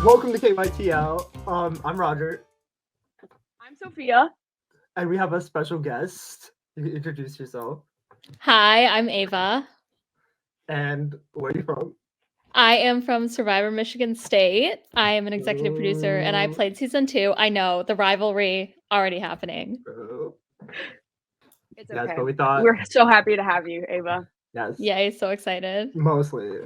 Welcome to KYTL. I'm Roger, I'm Sophia. and we have a special guest. You can introduce yourself. Hi, I'm Ava. And where are you from? I am from Survivor Michigan State. I am an executive producer and I Ooh. played season 2. I know, the rivalry already happening. Oh, It's yes, okay. but we thought, We're so happy to have you, Ava. yes, Yay, so excited. mostly.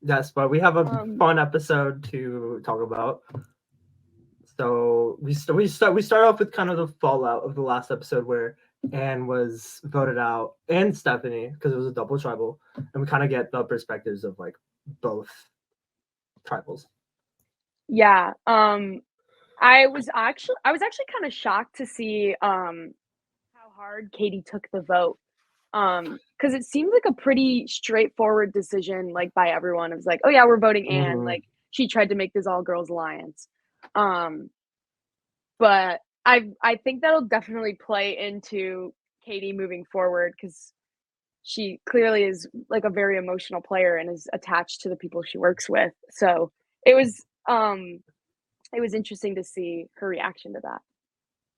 Yes, but we have a fun episode to talk about. So we start off with kind of the fallout of the last episode where Anne was voted out, and Stephanie, because it was a double tribal, and we kind of get the perspectives of like both tribals. Yeah. I was actually kind of shocked to see how hard Katie took the vote. Because it seemed like a pretty straightforward decision, like by everyone. It was like, oh yeah, we're voting Anne. Mhm. Like she tried to make this all girls alliance. But I think that'll definitely play into Katie moving forward because she clearly is like a very emotional player and is attached to the people she works with. So it was interesting to see her reaction to that.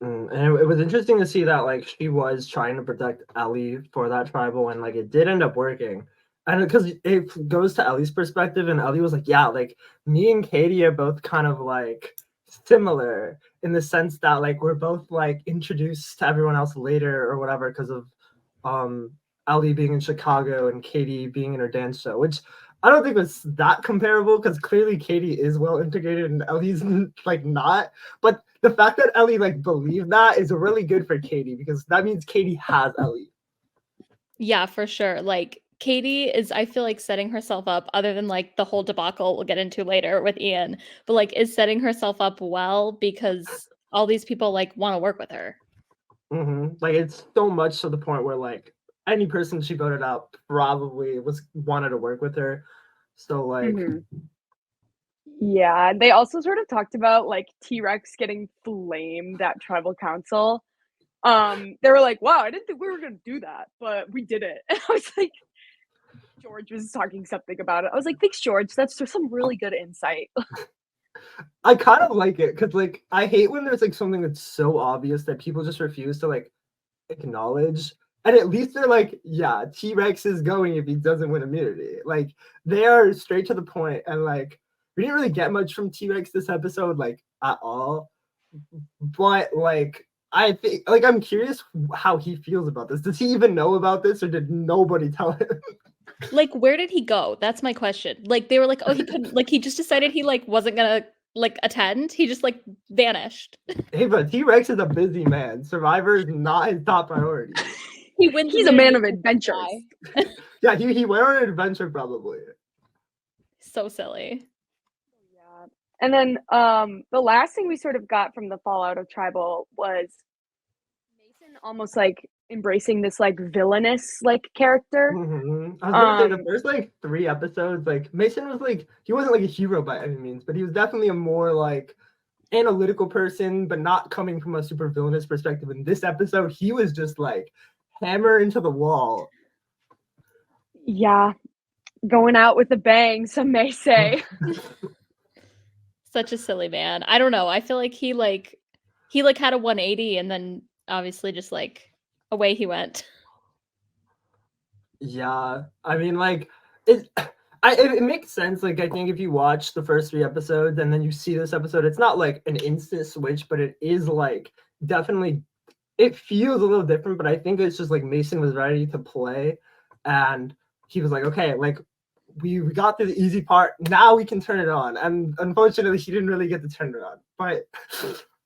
And it was interesting to see that like she was trying to protect Ellie for that tribal, and like it did end up working. And because it goes to Ellie's perspective, and Ellie was like, "Yeah, like me and Katie are both kind of like similar in the sense that like we're both like introduced to everyone else later or whatever because of Ellie being in Chicago and Katie being in her dance show, which I don't think was that comparable because clearly Katie is well integrated and Ellie's like not. But the fact that Ellie like believed that is really good for Katie because that means Katie has Ellie. Yeah, for sure. Like Katie is, I feel like, setting herself up, other than like the whole debacle we'll get into later with Ian, but like is setting herself up well because all these people like want to work with her. Like it's so much to the point where like any person she voted out probably wanted to work with her. So like Yeah, they also sort of talked about like T-Rex getting flamed at tribal council. They were like, wow, I didn't think we were gonna do that, but we did it. And I was like, George was talking something about it. I was like, thanks, George. That's some really good insight. I kind of like it because like I hate when there's like something that's so obvious that people just refuse to like acknowledge. And at least they're like, yeah, T-Rex is going if he doesn't win immunity. Like they are straight to the point, and like we didn't really get much from T-Rex this episode, like at all. But like I think like I'm curious how he feels about this. Does he even know about this, or did nobody tell him? Like, where did he go? That's my question. Like, they were like, oh, he couldn't, like, he just decided he, like, wasn't gonna, like, attend. He just, like, vanished. Hey, but T-Rex is a busy man. Survivor is not his top priority. He wins. He's a man of adventures. Yeah, he went on an adventure probably. So silly. Yeah. And then the last thing we sort of got from the fallout of tribal was Mason almost like embracing this like villainous like character. I was gonna say the first like 3 episodes, like Mason was like he wasn't like a hero by any means, but he was definitely a more like analytical person, but not coming from a super villainous perspective. In this episode, he was just like hammer into the wall. Yeah, going out with a bang, some may say. Such a silly man. I don't know. I feel like he had a 180 and then obviously just like away he went. Yeah, I mean, like it makes sense. Like I think if you watch the first 3 episodes and then you see this episode, it's not like an instant switch, but it is like definitely it feels a little different. But I think it's just like Mason was ready to play, and he was like, okay, like we got through the easy part. Now we can turn it on. And unfortunately, he didn't really get to turn it on, but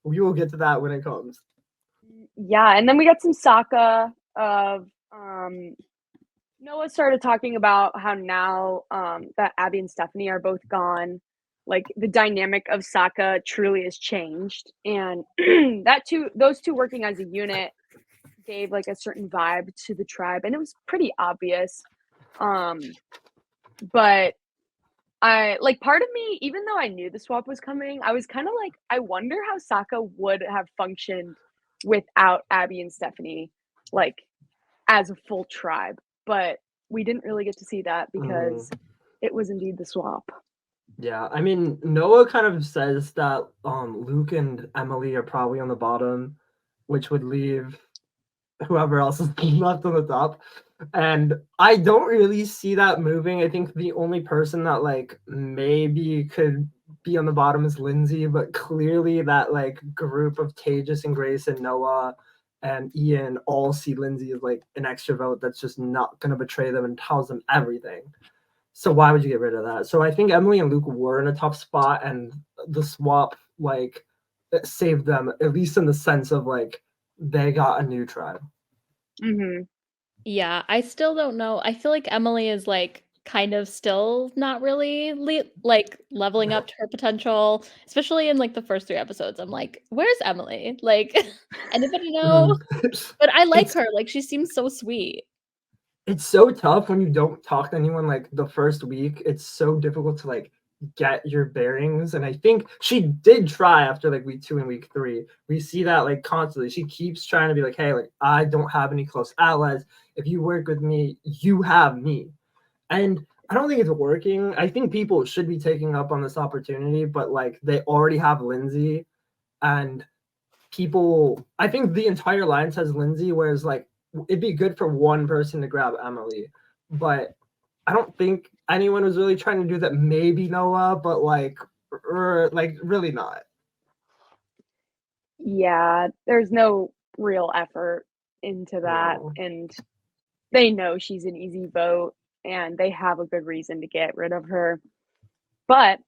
we will get to that when it comes. Yeah, and then we got some Sokka of Noah started talking about how now that Abby and Stephanie are both gone, like the dynamic of Sokka truly has changed, and those two working as a unit gave like a certain vibe to the tribe, and it was pretty obvious. But I like part of me, even though I knew the swap was coming, I was kind of like, I wonder how Sokka would have functioned without Abby and Stephanie, like as a full tribe. But we didn't really get to see that because it was indeed the swap. Yeah, I mean, Noah kind of says that Luke and Emily are probably on the bottom, which would leave whoever else is left on the top. And I don't really see that moving. I think the only person that like maybe could be on the bottom is Lindsay, but clearly that like group of Tejas and Grace and Noah and Ian all see Lindsay as like an extra vote that's just not gonna betray them and tells them everything. So why would you get rid of that? So I think Emily and Luke were in a tough spot, and the swap like saved them, at least in the sense of like they got a new tribe. Mm-hmm. Yeah, I still don't know. I feel like Emily is like kind of still not really like leveling up to her potential, especially in like the first 3 episodes. I'm like, where's Emily? Like, anybody know? But I like her. Like, she seems so sweet. It's so tough when you don't talk to anyone like the first week. It's so difficult to like get your bearings. And I think she did try after like week 2 and week 3. We see that like constantly. She keeps trying to be like, hey, like I don't have any close allies. If you work with me, you have me. And I don't think it's working. I think people should be taking up on this opportunity, but like they already have Lindsay, and people, I think the entire alliance has Lindsay, whereas like it'd be good for one person to grab Emily, but I don't think anyone was really trying to do that. Maybe Noah, but like really not. Yeah, there's no real effort into that, No. and they know she's an easy vote, and they have a good reason to get rid of her, but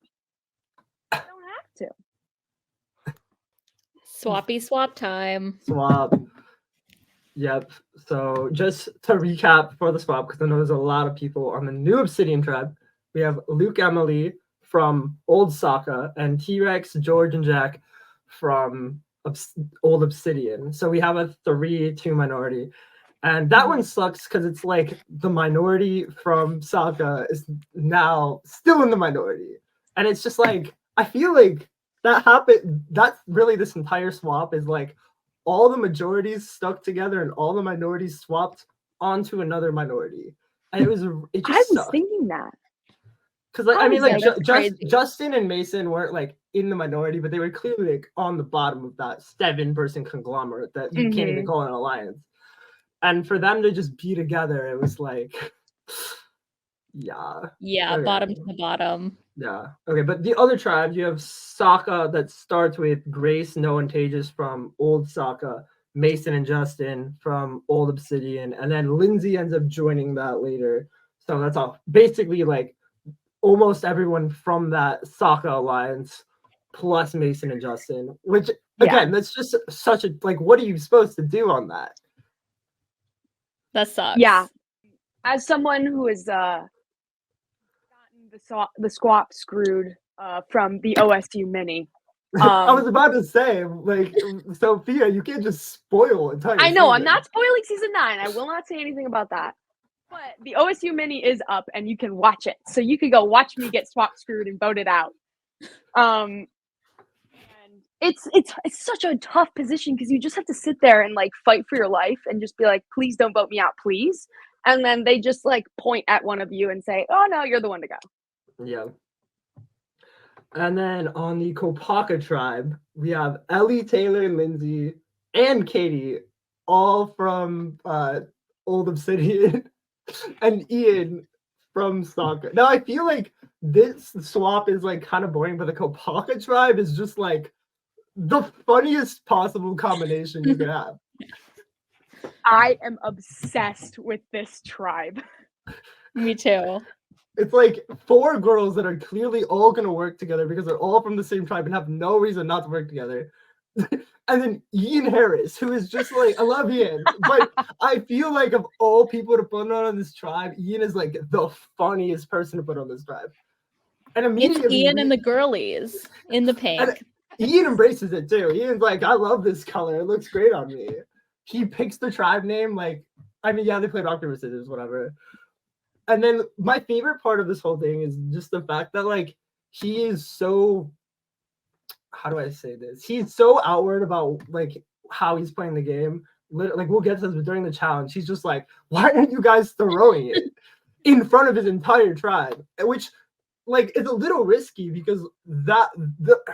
they don't have to. Swappy swap time. Swap. Yep. So just to recap for the swap, because I know there's a lot of people on the new Obsidian tribe. We have Luke, Emily from Old Sokka, and T-Rex, George, and Jack from Old Obsidian. So we have a 3-2 minority. And that one sucks because it's like the minority from Sokka is now still in the minority. And it's just like, I feel like that happened. That's really this entire swap is like all the majorities stuck together and all the minorities swapped onto another minority. And it I just was sucked. thinking that. Because like, I mean, like that's crazy. Justin and Mason weren't like in the minority, but they were clearly like on the bottom of that 7-person conglomerate that you can't even call an alliance. And for them to just be together, it was like, yeah. Yeah, Okay. bottom to the bottom. Yeah. Okay, but the other tribes, you have Sokka that starts with Grace, Noah, and Tejas from Old Sokka, Mason and Justin from Old Obsidian, and then Lindsay ends up joining that later. So that's all. Basically, like almost everyone from that Sokka alliance, plus Mason and Justin. Which again, that's just such a like. What are you supposed to do on that? That sucks. Yeah. As someone who has gotten the swap screwed from the OSU mini. I was about to say, like, Sophia, you can't just spoil entire I know, season. I'm not spoiling season 9. I will not say anything about that. But the OSU mini is up and you can watch it. So you could go watch me get swap screwed and voted out. And it's such a tough position because you just have to sit there and like fight for your life and just be like, please don't vote me out, please. And then they just like point at one of you and say, oh no, you're the one to go. Yeah. And then on the Kopaka tribe, we have Ellie, Taylor, Lindsay, and Katie, all from Old Obsidian, and Ian from Sokka. Now I feel like this swap is like kind of boring, but the Kopaka tribe is just like the funniest possible combination you could have. I am obsessed with this tribe. Me too. It's like 4 girls that are clearly all going to work together because they're all from the same tribe and have no reason not to work together. And then Ian Harris, who is just like, I love Ian, but I feel like of all people to put on this tribe, Ian is like the funniest person to put on this tribe. And immediately, it's Ian and the girlies in the pink. Ian embraces it too. Ian's like, I love this color. It looks great on me. He picks the tribe name. Like, I mean, yeah, they play Dr. Scissors, whatever. And then my favorite part of this whole thing is just the fact that like he is so, how do I say this? He's so outward about like how he's playing the game. Like we'll get to this, but during the challenge, he's just like, why aren't you guys throwing it? in front of his entire tribe, which like is a little risky because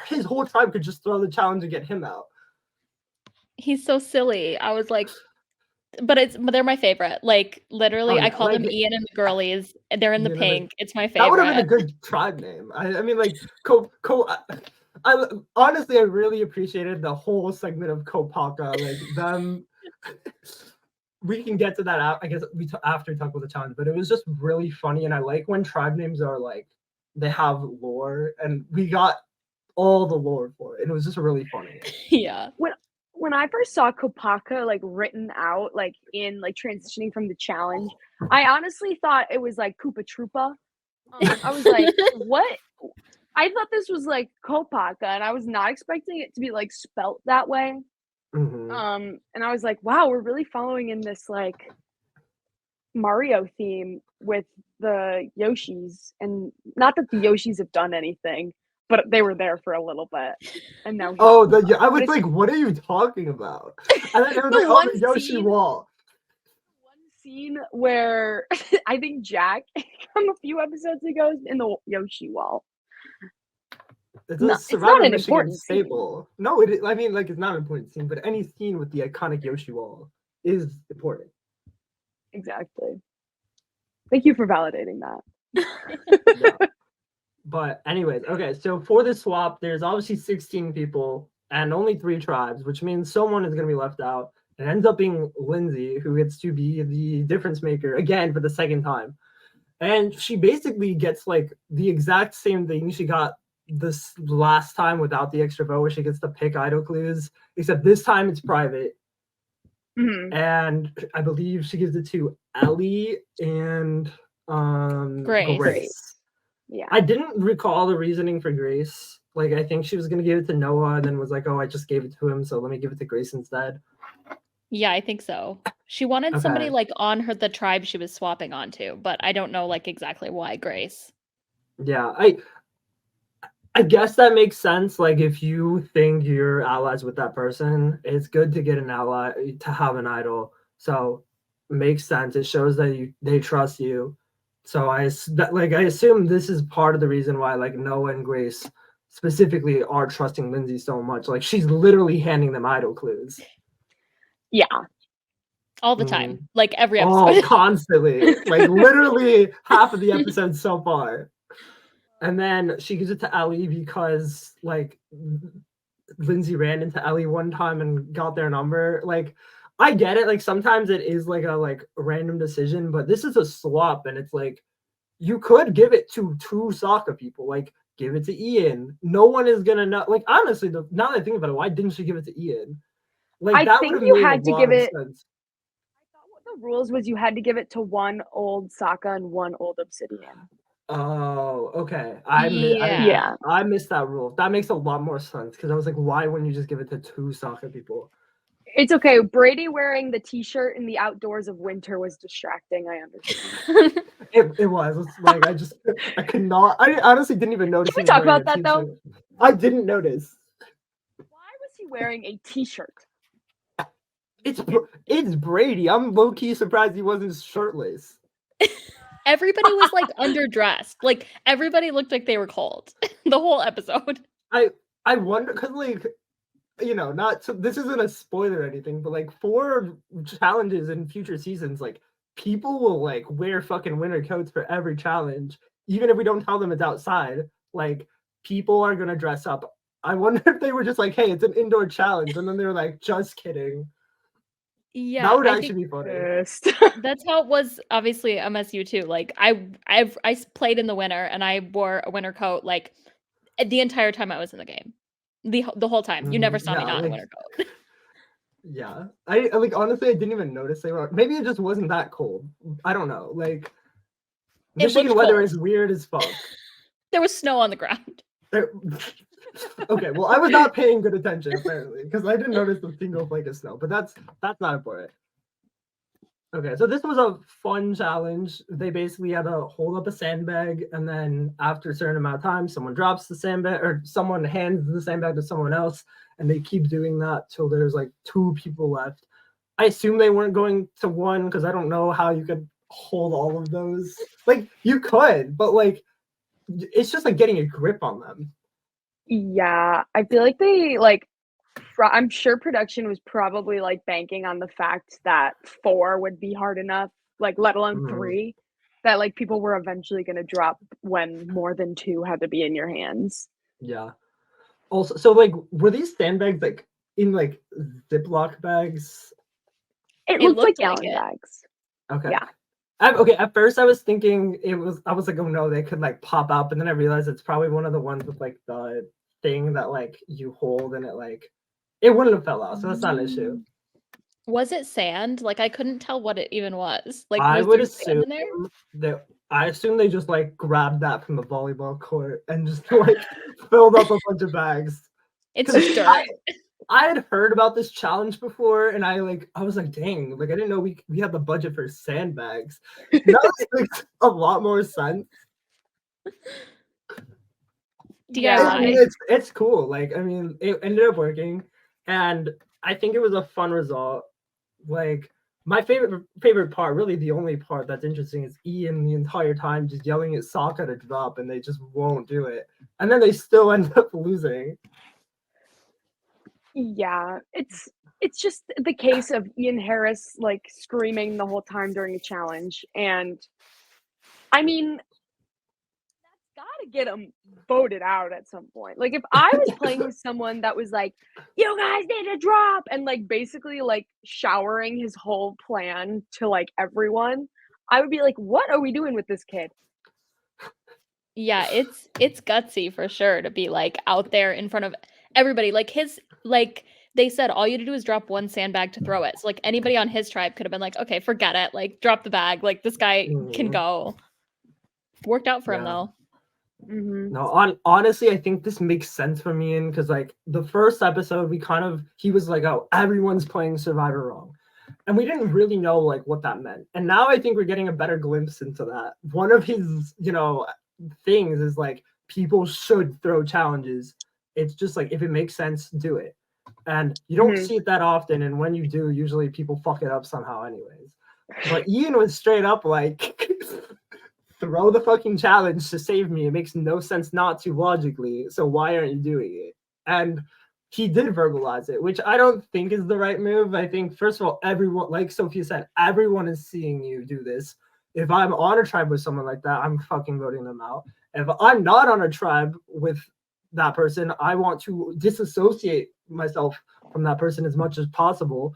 his whole tribe could just throw the challenge and get him out. He's so silly. I was like, but they're my favorite. Like literally, I call them Ian and the girlies. They're in the pink. It's my favorite. That would have been a good tribe name. I mean, like I honestly, I really appreciated the whole segment of Kopaka. Like them. We can get to that out. I guess after we talk about the challenge, but it was just really funny, and I like when tribe names are like they have lore, and we got all the lore for it, and it was just really funny. Yeah. When I first saw Kopaka like written out like in like transitioning from the challenge, I honestly thought it was like Koopa Troopa. I was like, what? I thought this was like Kopaka, and I was not expecting it to be like spelt that way. Mm-hmm. And I was like, wow, we're really following in this like Mario theme with the Yoshis, and not that the Yoshis have done anything, but they were there for a little bit, and now. I was like, what are you talking about? And then it was like, oh, the Yoshi wall. One scene where I think Jack from a few episodes ago is in the Yoshi wall. It's not an important staple. No, I mean, like, it's not an important scene, but any scene with the iconic Yoshi wall is important. Exactly. Thank you for validating that. Yeah. But anyways, okay, so for the swap, there's obviously 16 people and only 3 tribes, which means someone is going to be left out. It ends up being Lindsay, who gets to be the difference maker again for the second time. And she basically gets like the exact same thing she got this last time without the extra vote, where she gets to pick idol clues, except this time it's private. Mm-hmm. And I believe she gives it to Ellie and Grace. Yeah. I didn't recall the reasoning for Grace. Like, I think she was going to give it to Noah and then was like, oh, I just gave it to him, so let me give it to Grace instead. Yeah, I think so. She wanted somebody like on the tribe she was swapping onto, but I don't know like exactly why Grace. Yeah, I guess that makes sense. Like, if you think you're allies with that person, it's good to get an ally, to have an idol. So makes sense. It shows that they trust you. So I assume this is part of the reason why like Noah and Grace specifically are trusting Lindsay so much. Like, she's literally handing them idol clues. Yeah. All the time. Like every episode. Oh, constantly. Like literally half of the episode so far. And then she gives it to Ellie because like Lindsay ran into Ellie one time and got their number. Like, I get it. Like, sometimes it is like a random decision, but this is a swap, and it's like you could give it to 2 soccer people. Like, give it to Ian. No one is gonna know. Like, honestly, now that I think about it, why didn't she give it to Ian? Like, that would have made a lot of sense. I thought what the rules was you had to give it to 1 old Sokka and 1 old Obsidian. Oh, okay. Yeah. I missed that rule. That makes a lot more sense because I was like, why wouldn't you just give it to 2 soccer people? It's okay. Brady wearing the t-shirt in the outdoors of winter was distracting. I understand. It was. It's like I could not. I honestly didn't even notice. Can we talk about that though? I didn't notice. Why was he wearing a t-shirt? It's Brady. I'm low-key surprised he wasn't shirtless. Everybody was like underdressed. Like everybody looked like they were cold the whole episode. I wonder because like, you know, this isn't a spoiler or anything, but like for challenges in future seasons, like people will like wear fucking winter coats for every challenge, even if we don't tell them it's outside. Like, people are gonna dress up. I wonder if they were just like, hey, it's an indoor challenge, and then they were like, just kidding. Yeah, that would actually be funny. That's how it was. Obviously, MSU too. Like I played in the winter, and I wore a winter coat like the entire time I was in the game. The whole time. You never saw me not in a winter coat. Yeah, I like honestly, I didn't even notice they were. Maybe it just wasn't that cold. I don't know. Like, Michigan weather is weird as fuck. There was snow on the ground. Okay, well, I was not paying good attention apparently because I didn't notice a single flake of snow. But that's not important. Okay, so this was a fun challenge. They basically had to hold up a sandbag, and then after a certain amount of time, someone drops the sandbag, or someone hands the sandbag to someone else, and they keep doing that till there's like 2 people left. I assume they weren't going to 1 because I don't know how you could hold all of those. Like you could, but like it's just like getting a grip on them. Yeah, I feel like they like I'm sure production was probably like banking on the fact that 4 would be hard enough, like let alone Mhm. 3, that like people were eventually going to drop when more than 2 had to be in your hands. Yeah. Also, so like, were these sandbags like in like Ziploc bags? It It looked like looked like gallon it. bags. Okay. Yeah. Okay, at first I was thinking I was like, oh no, they could like pop out, but then I realized it's probably one of the ones with like the thing that like you hold and it wouldn't have fell out, so that's not an issue. Was it sand? Like I couldn't tell what it even was. Like I was would there sand assume in there? that I assume they just like grabbed that from the volleyball court and just like filled up a bunch of bags. It's 'Cause just dirt. I had heard about this challenge before, and I was like, dang, like I didn't know we had the budget for sandbags. Now it makes a lot more sense. Yeah, I mean, DIY. it's cool. Like, I mean, it ended up working, and I think it was a fun result. Like, my favorite part, really the only part that's interesting, is Ian the entire time just yelling at Sokka to drop, and they just won't do it, and then they still end up losing. yeah, it's just the case of Ian Harris like screaming the whole time during a challenge, and I mean gotta get him voted out at some point. Like if I was playing with someone that was like, "You guys need to drop," and like basically like showering his whole plan to like everyone, I would be like, "What are we doing with this kid?" Yeah, it's gutsy for sure to be like out there in front of everybody. Like they said all you had to do is drop one sandbag to throw it. So like anybody on his tribe could have been like, okay, forget it. Like drop the bag. Like this guy can go. Worked out for him Yeah. though. Mhm. No, honestly, I think this makes sense for me because like the first episode, he was like, oh, everyone's playing Survivor wrong, and we didn't really know like what that meant. And now I think we're getting a better glimpse into that. One of his, things is like people should throw challenges. It's just like if it makes sense, do it. And you don't Mhm. see it that often, and when you do, usually people fuck it up somehow, anyways. But Ian was straight up like. Throw the fucking challenge to save me. It makes no sense not to logically. So why aren't you doing it? And he did verbalize it, which I don't think is the right move. I think first of all, everyone, like Sophia said, everyone is seeing you do this. If I'm on a tribe with someone like that, I'm fucking voting them out. If I'm not on a tribe with that person, I want to disassociate myself from that person as much as possible.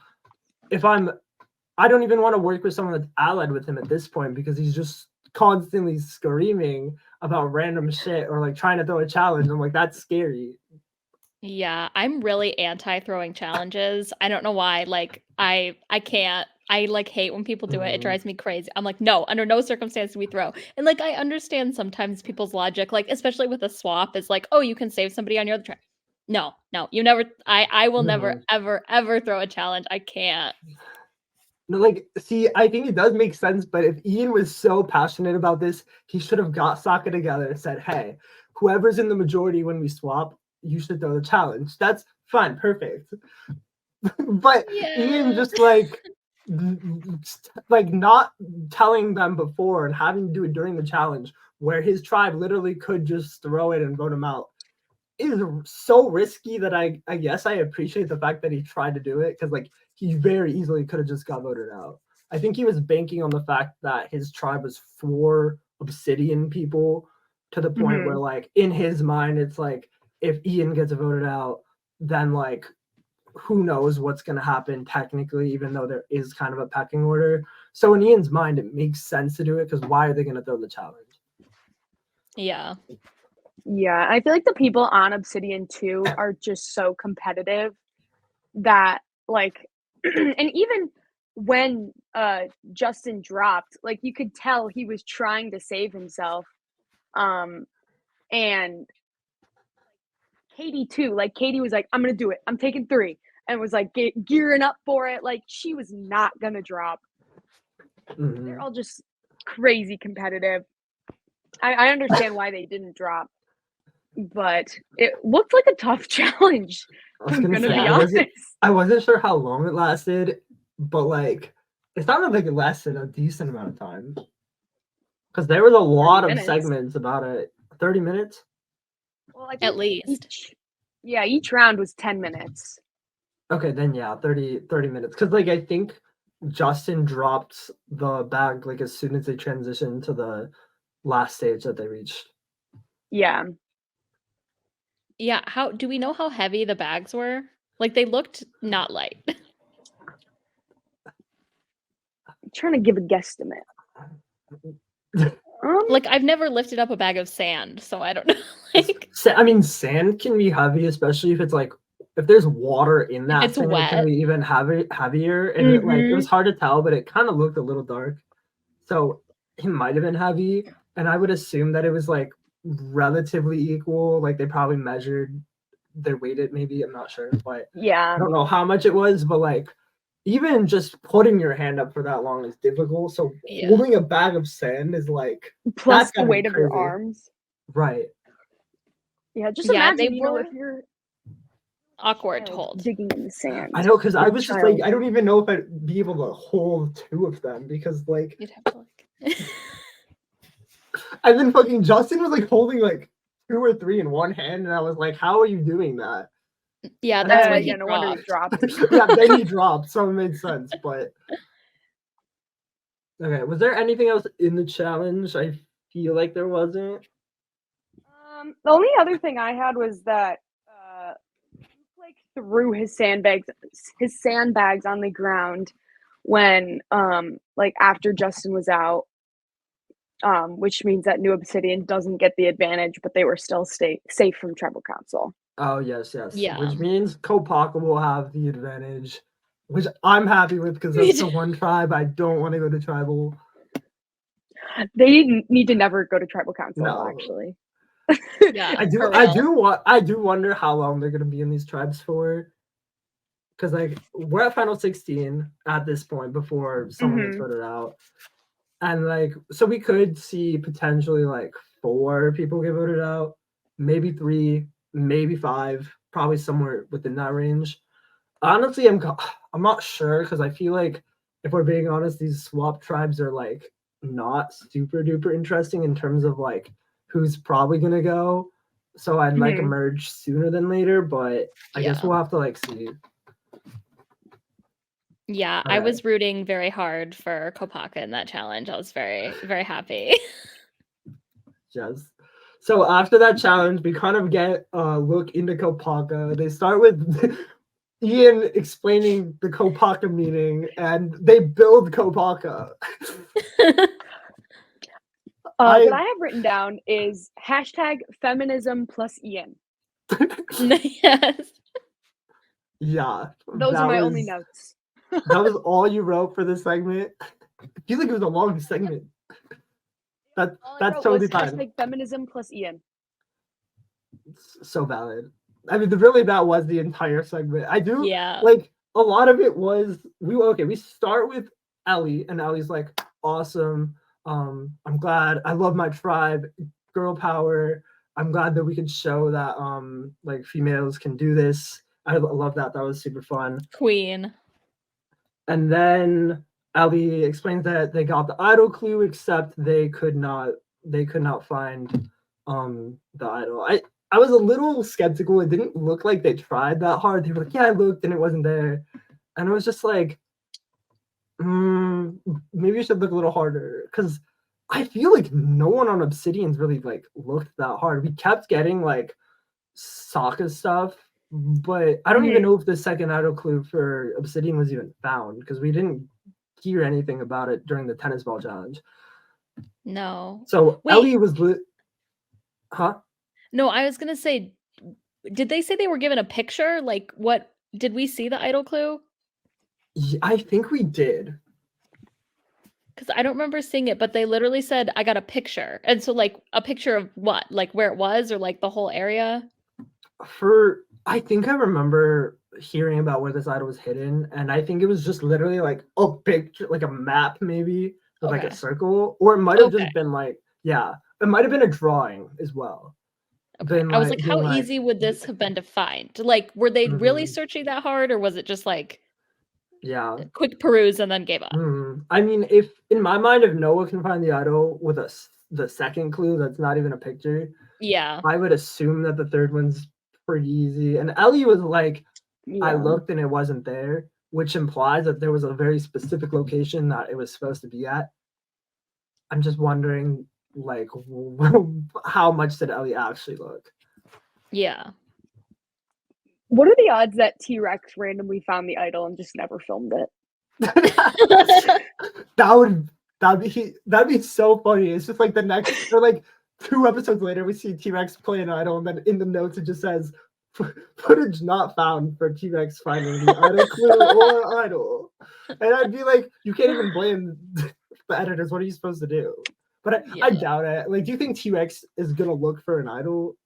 I don't even want to work with someone that's allied with him at this point because he's just constantly screaming about random shit or like trying to throw a challenge. I'm like, that's scary. Yeah, I'm really anti throwing challenges. I don't know why. Like I can't. I like hate when people do it. It drives me crazy. I'm like, no, under no circumstance do we throw. And like I understand sometimes people's logic, like especially with a swap, is like, oh, you can save somebody on your other track. No, no, you never I will never Mhm. ever throw a challenge. I can't. No, like, see, I think it does make sense, but if Ian was so passionate about this, he should have got Sokka together and said, hey, whoever's in the majority when we swap, you should throw the challenge. That's fine, perfect. But Ian Yeah. just like not telling them before and having to do it during the challenge where his tribe literally could just throw it and vote him out is so risky that I guess I appreciate the fact that he tried to do it because like he very easily could have just got voted out. I think he was banking on the fact that his tribe was 4 obsidian people to the point where Mhm. like in his mind it's like if Ian gets voted out, then like who knows what's going to happen technically, even though there is kind of a pecking order. So in Ian's mind, it makes sense to do it because why are they going to throw the challenge? Yeah. Yeah, I feel like the people on Obsidian 2 are just so competitive that like and even when Justin dropped, like you could tell he was trying to save himself. Um and Katie too. Like Katie was like, "I'm gonna do it. I'm taking 3," and was like gearing up for it. Like she was not gonna drop. They're Mm-hmm. all just crazy competitive. I understand why they didn't drop, but it looked like a tough challenge. I was I'm gonna gonna say be Yeah. honest. I wasn't sure how long it lasted, but like It sounded like less than a decent amount of time. Because there was a lot of minutes. segments about it. 30 minutes? Well, I think At least. each round was 10 minutes. Okay, then yeah, 30 minutes. Because like I think Justin dropped the bag like as soon as they transitioned to the last stage that they reached. Yeah. Yeah, how do we know how heavy the bags were? Like they looked not light. I'm trying to give a guesstimate. Like I've never lifted up a bag of sand, so I don't know. Like I mean, sand can be heavy, especially if it's like if there's water in that it's thing, it can wet. be even heavier. And it, like it was hard to tell, but it kind of looked a little dark. So it might have been heavy, and I would assume that it was like relatively equal. Like they probably measured, they weighed it. Maybe I'm not sure, but Yeah. I don't know how much it was. But like even just putting your hand up for that long is difficult. So Yeah. holding a bag of sand is like Plus that's the gotta be weight of your crazy. arms. Right. Yeah, just Yeah, imagine, they you know, were if you're awkward to hold. digging in the sand. I know, because I Your was just child. like, I don't even know if I'd be able to hold two of them because like You'd have to like and then fucking Justin was like holding like 2 or 3 in one hand, and I was like, how are you doing that? Yeah, that's why he yeah, no wonder he dropped. Yeah, then he dropped, so it made sense. But okay, was there anything else in the challenge? I feel like there wasn't. The only other thing I had was that like threw his sandbags on the ground when like after Justin was out, which means that New Obsidian doesn't get the advantage, but they were still safe from tribal council. Oh yes. Yeah. Which means Kopaka will have the advantage, which I'm happy with because Me that's too. the one tribe I don't want to go to tribal. They need to never go to tribal council, No. actually. Yeah, I do wonder how long they're gonna be in these tribes for. Because like we're at final 16 at this point before someone gets voted out. And like so we could see potentially like 4 people get voted out, maybe 3, maybe 5, probably somewhere within that range. Honestly, I'm not sure because I feel like if we're being honest, these swap tribes are like not super duper interesting in terms of like who's probably gonna go. So I'd like emerge sooner than later, but I guess we'll have to like see. Yeah, I was rooting very hard for Kopaka in that challenge. I was very, very happy. Yes. So after that challenge, we kind of get a look into Kopaka. They start with Ian explaining the Kopaka meaning, and they build Kopaka. What I have written down is #feminism plus Ian. Yes. Yeah. Those are my only notes. That was all you wrote for this segment? I feel like it was a long segment. That's totally fine. #feminism plus Ian. So valid. I mean, really, that was the entire segment. I do like a lot of it was we start with Ellie, and Ellie's like, awesome. I'm glad. I love my tribe, girl power. I'm glad that we could show that like females can do this. I love that. That was super fun. Queen. And then Ellie explains that they got the idol clue, except they could not find the idol. I was a little skeptical. It didn't look like they tried that hard. They were like, yeah, I looked and it wasn't there. And it was just like, maybe you should look a little harder. Because I feel like no one on Obsidian's really like looked that hard. We kept getting like Sokka stuff, but I don't even know if the second idol clue for Obsidian was even found because we didn't hear anything about it during the tennis ball challenge. No. So Ellie was huh? No, I was gonna say, did they say they were given a picture? Like, what did we see the idol clue? I think we did. Because I don't remember seeing it, but they literally said, I got a picture. And so, like, a picture of what? Like, where it was or, like, the whole area? I think I remember hearing about where this idol was hidden, and I think it was just literally, like, a picture, like a map maybe, with, like, a circle. Or it might have just been, like, it might have been a drawing as well. Okay. I was like, how easy would this have been to find? Like, were they really searching that hard, or was it just, like... Yeah. quick peruse and then gave up. I mean, if in my mind, if Noah can find the idol with the second clue that's not even a picture, Yeah. I would assume that the third one's pretty easy. And Ellie was like, I looked and it wasn't there, which implies that there was a very specific location that it was supposed to be at. I'm just wondering, like, how much did Ellie actually look? Yeah. What are the odds that T-Rex randomly found the idol and just never filmed it? That'd be so funny. It's just like the next or like 2 episodes later, we see T-Rex play an idol, and then in the notes it just says footage not found for T-Rex finding the idol clue or idol. And I'd be like, you can't even blame the editors. What are you supposed to do? But I doubt it. Like, do you think T-Rex is gonna look for an idol?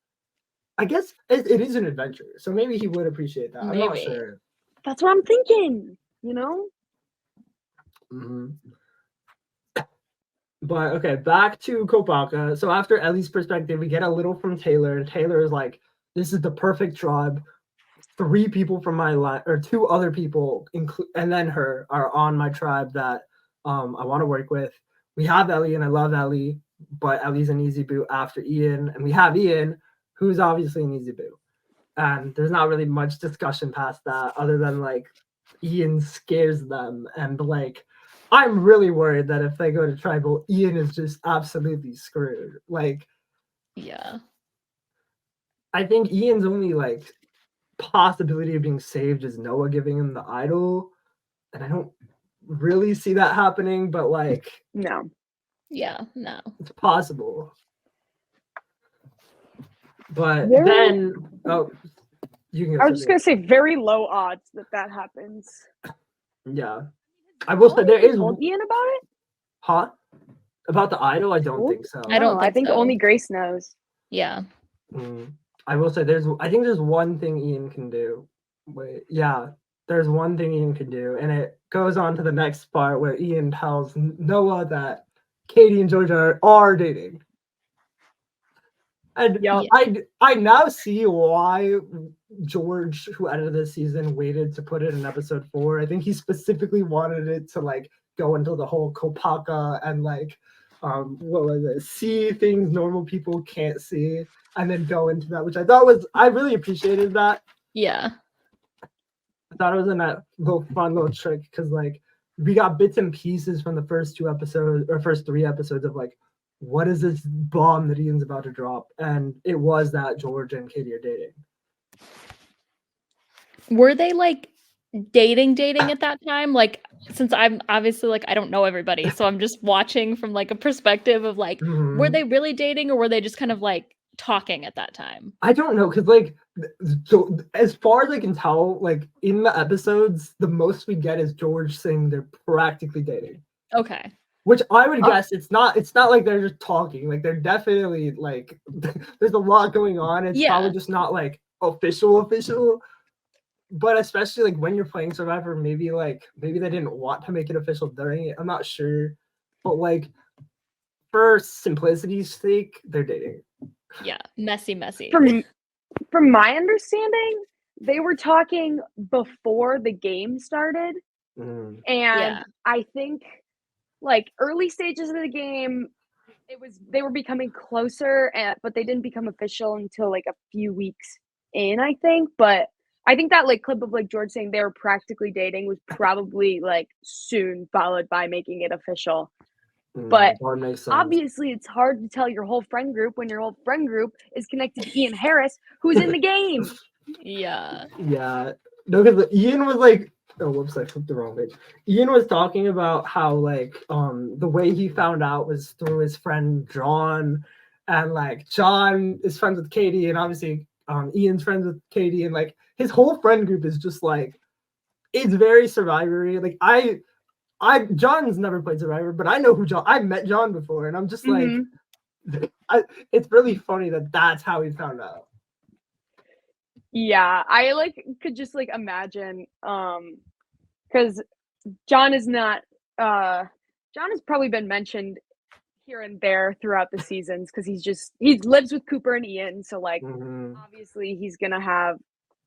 I guess it is an adventure, so maybe he would appreciate that. I'm not sure. That's what I'm thinking, you know? But okay, back to Kopaka. So after Ellie's perspective, we get a little from Taylor, and Taylor is like, this is the perfect tribe. 3 people from my line, or 2 other people, and then her, are on my tribe that I want to work with. We have Ellie, and I love Ellie, but Ellie's an easy boot after Ian, and we have Ian, who's obviously an easy boot. And there's not really much discussion past that, other than like Ian scares them, and like I'm really worried that if they go to tribal, Ian is just absolutely screwed. Like, yeah, I think Ian's only like possibility of being saved is Noah giving him the idol, and I don't really see that happening, but like, no, it's possible. But then, you can. I was just gonna say very low odds that happens. Yeah, I will say there is. Told Ian about it? Huh? About the idol? I don't think so. I think only Grace knows. Yeah. I will say I think there's one thing Ian can do. There's one thing Ian can do, and it goes on to the next part where Ian tells Noah that Katie and Georgia are dating. And I now see why George, who edited this season, waited to put it in episode 4. I think he specifically wanted it to like go into the whole Kopaka and like what was it? See things normal people can't see, and then go into that, which I really appreciated that. Yeah. I thought it was a little fun little trick, because like we got bits and pieces from the first 2 episodes or first 3 episodes of like, what is this bomb that Ian's about to drop? And it was that George and Katie are dating. Were they like dating at that time? Like, since I'm obviously like, I don't know everybody, so I'm just watching from like a perspective of like, were they really dating, or were they just kind of like talking at that time? I don't know, because like, so as far as I can tell, like in the episodes, the most we get is George saying they're practically dating. Okay. Which I would guess it's not like they're just talking. Like, they're definitely like there's a lot going on. It's probably just not like official. But especially like when you're playing Survivor, maybe they didn't want to make it official during it. I'm not sure. But like, for simplicity's sake, they're dating. Yeah, messy. From my understanding, they were talking before the game started. And I think like early stages of the game, they were becoming closer, but they didn't become official until like a few weeks in, I think. But I think that like clip of like George saying they were practically dating was probably like soon followed by making it official. But obviously it's hard to tell your whole friend group when your whole friend group is connected to Ian Harris, who's in the game. Yeah. No, because Ian was like, oh, whoops, I flipped the wrong page. Ian was talking about how like the way he found out was through his friend John, and like John is friends with Katie, and obviously Ian's friends with Katie, and like his whole friend group is just like, it's very Survivor-y. Like John's never played Survivor, but I know who John. I've met John before, and I'm just like, it's really funny that that's how he found out. Yeah, I like could just like imagine, because John is not. John has probably been mentioned here and there throughout the seasons because he lives with Cooper and Ian, so like obviously he's gonna have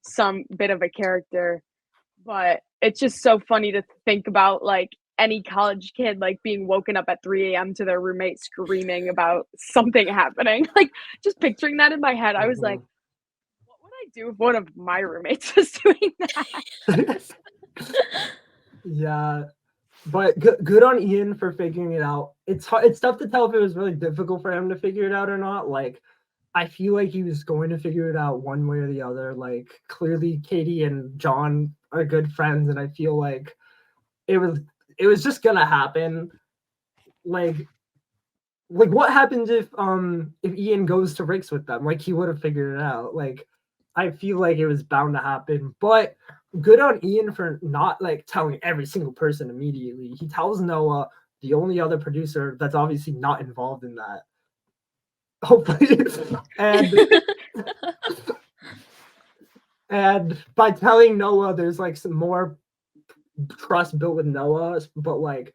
some bit of a character. But it's just so funny to think about, like, any college kid, like, being woken up at 3 a.m. to their roommate screaming about something happening. Like, just picturing that in my head, I was like, Mhm. "What would I do if one of my roommates was doing that?" Yeah, but good on Ian for figuring it out. It's tough to tell if it was really difficult for him to figure it out or not. Like, I feel like he was going to figure it out one way or the other. Like, clearly Katie and John are good friends, and I feel like it was it was just gonna happen. Like what happens if Ian goes to Rick's with them? Like, he would have figured it out. Like, I feel like it was bound to happen. But good on Ian for not like telling every single person immediately. He tells Noah, the only other producer that's obviously not involved in that. Hopefully, and and by telling Noah, there's like some more trust built with Noah. But like,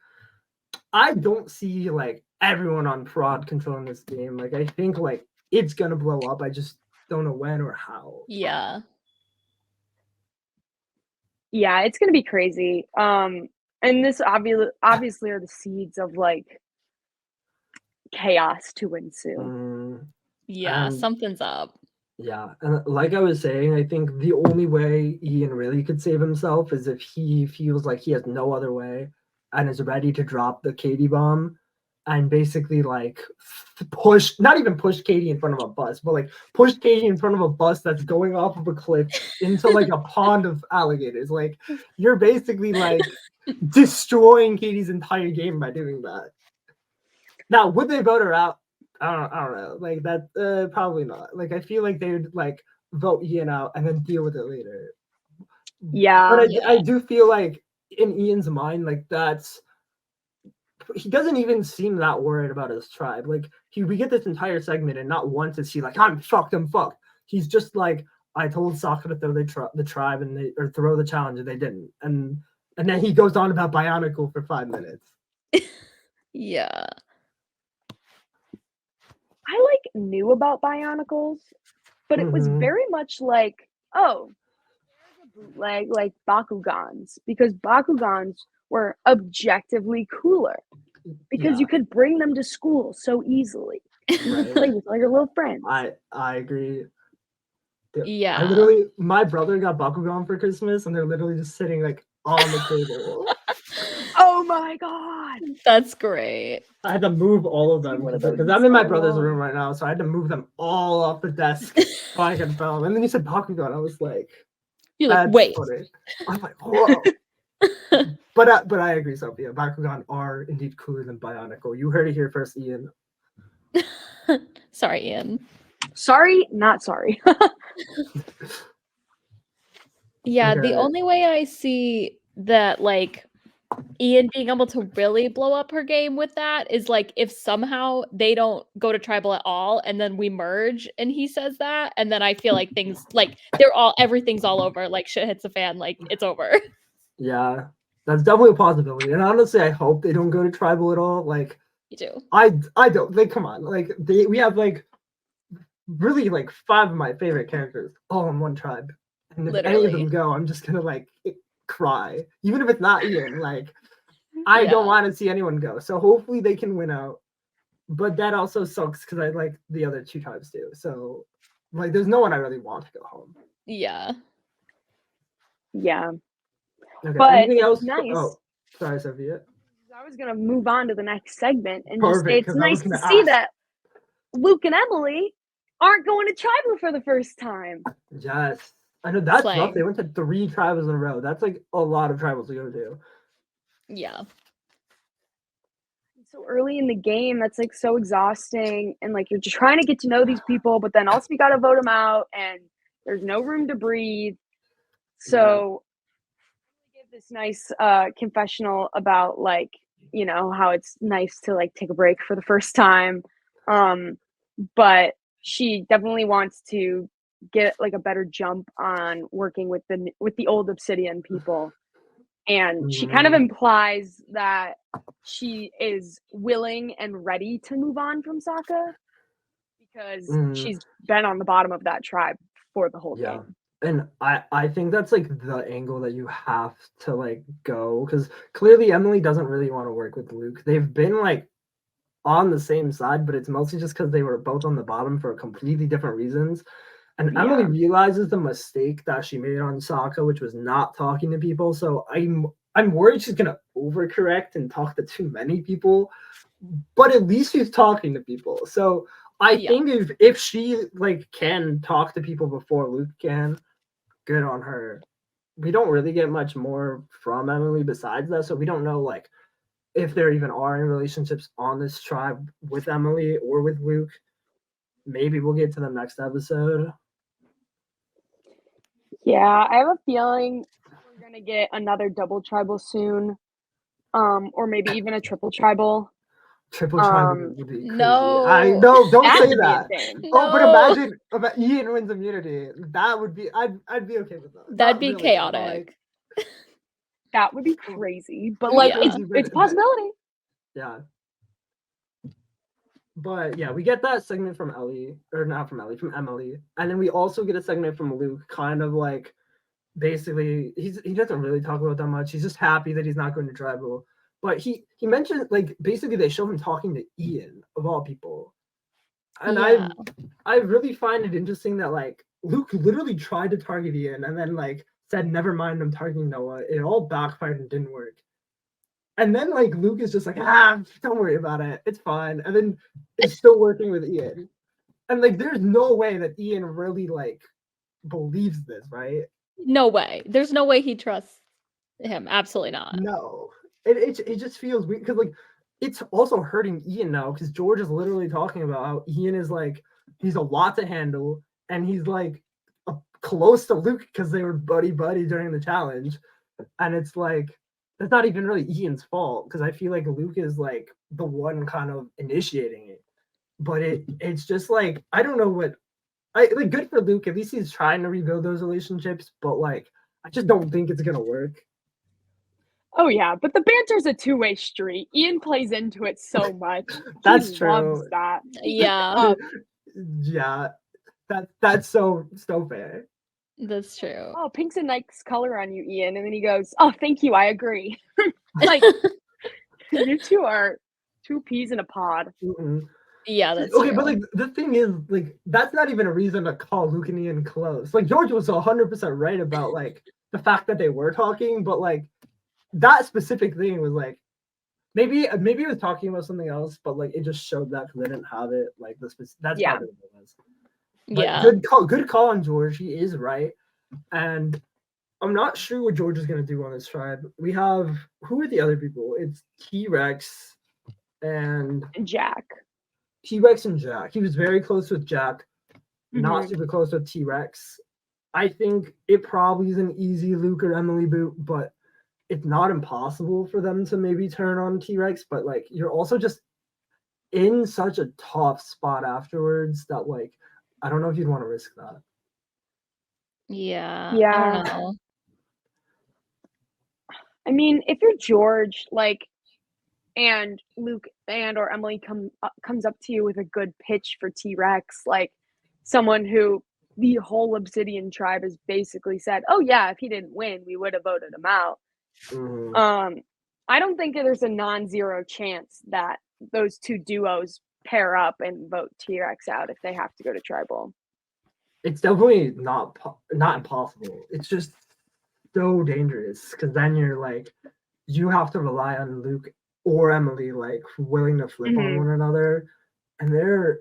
I don't see like everyone on prod controlling this game. Like, I think like it's gonna blow up. I just don't know when or how. Yeah. Yeah, it's gonna be crazy. And this obviously are the seeds of, like, chaos to ensue. Yeah, And something's up. yeah, and like I was saying, I think the only way Ian really could save himself is if he feels like he has no other way and is ready to drop the Katie bomb and basically like push, not even push Katie in front of a bus, but like push Katie in front of a bus that's going off of a cliff into like a pond of alligators. Like, you're basically like destroying Katie's entire game by doing that. Now, would they vote her out? I don't know. Like, that, probably not. Like, I feel like they would like vote Ian out and then deal with it later. But Yeah. I do feel like in Ian's mind, like he doesn't even seem that worried about his tribe. Like, we get this entire segment and not once is he like, I'm fucked. He's just like, I told Sokka to throw the tribe and or throw the challenge and they didn't. And then he goes on about Bionicle for 5 minutes. Yeah. I, like, knew about Bionicles, but it was very much like, "Oh, there's a bootleg, like, Bakugans," because Bakugans were objectively cooler because you could bring them to school so easily. You could play with all your little friends. I agree. I Yeah. literally, my brother got Bakugan for Christmas, and they're literally just sitting like on the table. Oh my god! That's great. I had to move all of them One of those because in I'm in my so brother's long. room right now, so I had to move them all off the desk so I could film. And then you said Bakugan, I was like, You're like, that's wait. funny. I'm like, whoa. But I agree, Sophia. Bakugan are indeed cooler than Bionicle. You heard it here first, Ian. Sorry, Ian. Sorry, not sorry. Yeah, the Okay. only way I see that, like, Ian being able to really blow up her game with that is, like, if somehow they don't go to tribal at all, and then we merge, and he says that, and then I feel like things, like, everything's all over, like, shit hits the fan, like, it's over. Yeah, that's definitely a possibility. And honestly, I hope they don't go to tribal at all. Like, Me too. I don't, like, come on. Like, we have, like, really, like, 5 of my favorite characters all in one tribe. And if any of them Literally. go, I'm just gonna like cry. Even if it's not Ian, like, I don't Yeah. want to see anyone go. So hopefully they can win out. But that also sucks because I like the other 2 tribes too. So like, there's no one I really want to go home. Yeah. Yeah. Okay. But Anything it's else? nice. Oh, sorry, Sophia. I was gonna move on to the next segment and just say Perfect, it's 'cause I was nice to gonna see ask. that Luke and Emily aren't going to tribal for the first time. Yes. I know that's rough. Slang. They went to 3 tribals in a row. That's like a lot of tribals to go to. Yeah. So early in the game, that's like so exhausting, and like you're just trying to get to know these people, but then also you got to vote them out, and there's no room to breathe. So give this nice confessional about, like, you know, how it's nice to like take a break for the first time, but she definitely wants to get like a better jump on working with the old Obsidian people, and she kind of implies that she is willing and ready to move on from Sokka because she's been on the bottom of that tribe for the whole game. And I think that's like the angle that you have to like go, because clearly Emily doesn't really want to work with Luke. They've been like on the same side, but it's mostly just because they were both on the bottom for completely different reasons. And Emily Yeah. realizes the mistake that she made on Sokka, which was not talking to people. So I'm worried she's gonna overcorrect and talk to too many people. But at least she's talking to people. So I Yeah. think if she like can talk to people before Luke can, good on her. We don't really get much more from Emily besides that, so we don't know like if there even are any relationships on this tribe with Emily or with Luke. Maybe we'll get to the next episode. Yeah, I have a feeling we're gonna get another double tribal soon, or maybe even a triple tribal. Triple tribal Um, would be crazy. No. I no, don't that say would be that. insane. Oh, but No. imagine about Ian wins immunity. That would be I'd be okay with that. That'd Not be really, but, like, chaotic. That would be crazy, but it like Yeah. would be it's a but- possibility. Yeah. But yeah, we get that segment from Ellie, or not from Ellie, from Emily, and then we also get a segment from Luke, kind of like basically he doesn't really talk about that much. He's just happy that he's not going to tribal, but he mentioned like basically they show him talking to Ian of all people, and Yeah. I really find it interesting that like Luke literally tried to target Ian and then like said never mind, I'm targeting Noah. It all backfired and didn't work. And then like Luke is just like, don't worry about it. It's fine. And then is still working with Ian. And like there's no way that Ian really like believes this, right? No way. There's no way he trusts him. Absolutely not. No. It just feels weird because like it's also hurting Ian now because George is literally talking about how Ian is like he's a lot to handle and he's like close to Luke because they were buddy during the challenge. And it's like that's not even really Ian's fault because I feel like Luke is like the one kind of initiating it. But it's just like I don't know what I like good for Luke. At least he's trying to rebuild those relationships, but like I just don't think it's gonna work. Oh yeah, but the banter's a two-way street. Ian plays into it so much. That's He true. loves that. Yeah, Yeah, that's so fair. that's true. Oh, pink's a nice color on you, Ian. And then he goes, oh, thank you, I agree. Like, you two are two peas in a pod. Mm-mm. Yeah, that's Okay, true. but like the thing is, like that's not even a reason to call Luke and Ian close. Like George was 100% right about like the fact that they were talking, but like that specific thing was like maybe it was talking about something else, but like it just showed that because they didn't have it. Like that's Yeah. probably what it was. But Yeah. good call on George. He is right, and I'm not sure what George is gonna do on this tribe. We have who are the other people? It's T-Rex and Jack. T-Rex and Jack. He was very close with Jack, not Mhm. super close with T-Rex. I think it probably is an easy Luke or Emily boot, but it's not impossible for them to maybe turn on T-Rex. But like you're also just in such a tough spot afterwards that like I don't know if you'd want to risk that. Yeah. I Yeah. don't know. I mean, if you're George, like, and Luke and or Emily comes up to you with a good pitch for T-Rex, like someone who the whole Obsidian tribe has basically said, oh yeah, if he didn't win, we would have voted him out. Mhm. I don't think there's a non-zero chance that those two duos pair up and vote T-Rex out if they have to go to tribal. It's definitely not impossible. It's just so dangerous because then you're like you have to rely on Luke or Emily like willing to flip on Mhm. one another, and